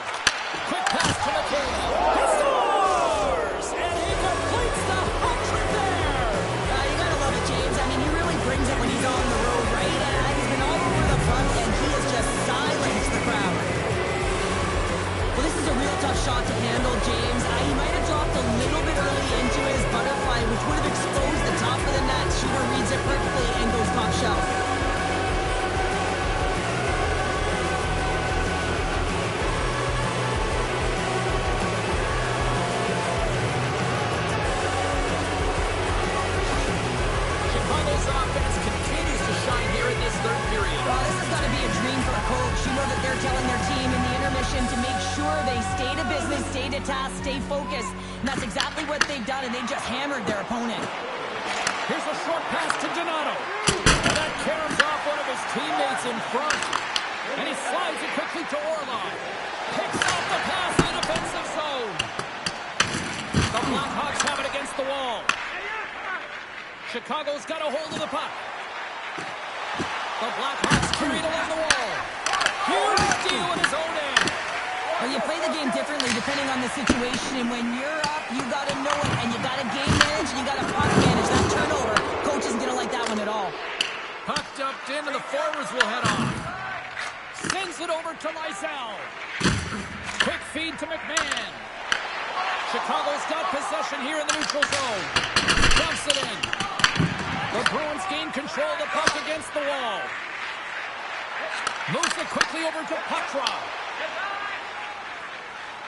Quick pass to Mikheyev. He scores! And he completes the hat-trick there! You gotta love it, James. I mean, he really brings it when he's on the road, right? He's been all over the puck, and he has just silenced the crowd. Well, this is a real tough shot to handle, James. He might have dropped a little bit early into his butterfly, which would have exposed the top of the net. Shooter reads it perfectly and goes top shelf. Chicago's offense continues to shine here in this third period. Well, this has got to be a dream for a coach. You know that they're telling their team in the intermission to make sure they stay to business, stay to task, stay focused. And that's exactly what they've done, and they just hammered their opponent. Here's a short pass to Donato. And that caroms off one of his teammates in front. And he slides it quickly to Orlov. Picks off the pass in the defensive zone. The Blackhawks have it against the wall. Chicago's got a hold of the puck. The Blackhawks carried along the wall. Huge steal in his own end. Well, you play the game differently depending on the situation, and when you're up, you got to know it, and you got to game manage, and you got to puck manage. That turnover, coach isn't going to like that one at all. Puck dumped in, and the forwards will head on. Sends it over to Lysell. Quick feed to McMahon. Chicago's got possession here in the neutral zone. Dumps it in. The Bruins gain control of the puck against the wall. Moves it quickly over to Poitras.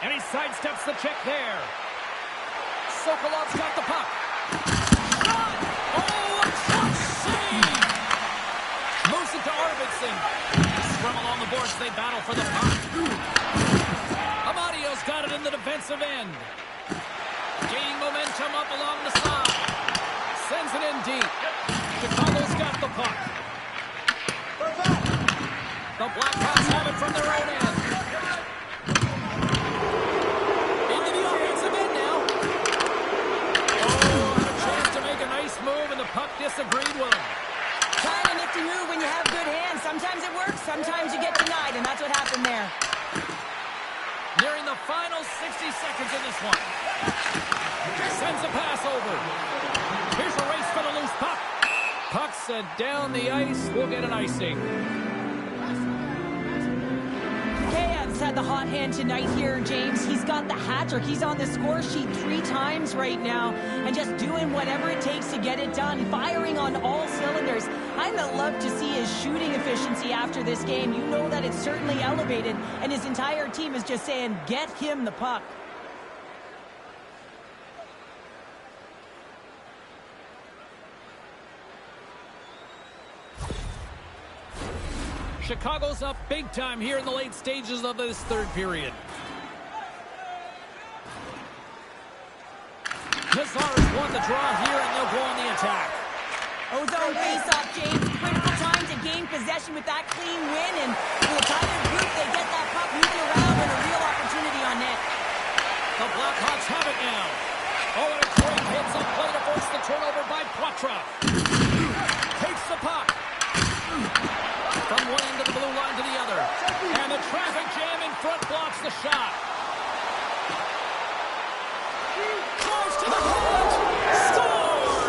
And he sidesteps the check there. Sokolov's got the puck. Shot! Oh, a clutch save! Moves it to Arvidsson. Scrum along the boards, they battle for the puck. Amadio's got it in the defensive end. Gaining momentum up along the side. Sends it in deep. Chicago's got the puck. The Blackhawks have it from their own end. Into the offensive end now. Oh, had a chance to make a nice move, and the puck disagreed with him. Kind of nifty move when you have good hands. Sometimes it works, sometimes you get denied, and that's what happened there. Nearing the final 60 seconds in this one. Sends a pass over. Here's a race for the loose puck. Puck sent down the ice. We'll get an icing. Mikheyev had the hot hand tonight here, James. He's got the hat-trick. He's on the score sheet 3 times right now and just doing whatever it takes to get it done, firing on all cylinders. I'd love to see his shooting efficiency after this game. You know that it's certainly elevated, and his entire team is just saying, get him the puck. Chicago's up big time here in the late stages of this third period. Nazar's won the draw here, and they'll go on the attack. Ozone face-off, James. Critical time to gain possession with that clean win, and with a tighter group, they get that puck moving around and a real opportunity on net. The Blackhawks have it now. Oh, and a great hits up play to force the turnover by Poitras. Takes the puck. From one end of the blue line to the other. And the traffic jam in front blocks the shot. Drives to the net. Scores!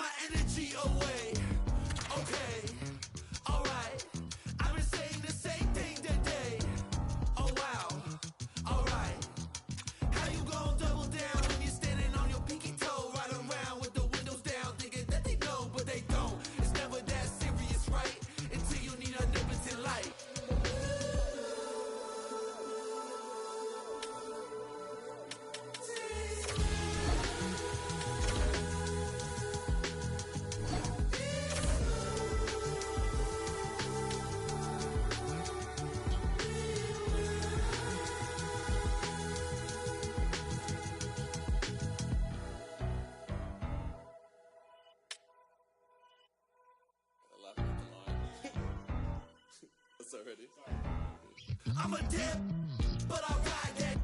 my energy away. Okay, alright. I've been saying the same thing today. Oh wow, alright. How you gon' double down when you're standing on your pinky toe? Right around with the windows down, thinking that they know, but they don't. It's never that serious, right? Until you need a omnipotent light. Laughing at the line. That's already. I'm a dip, but I ride that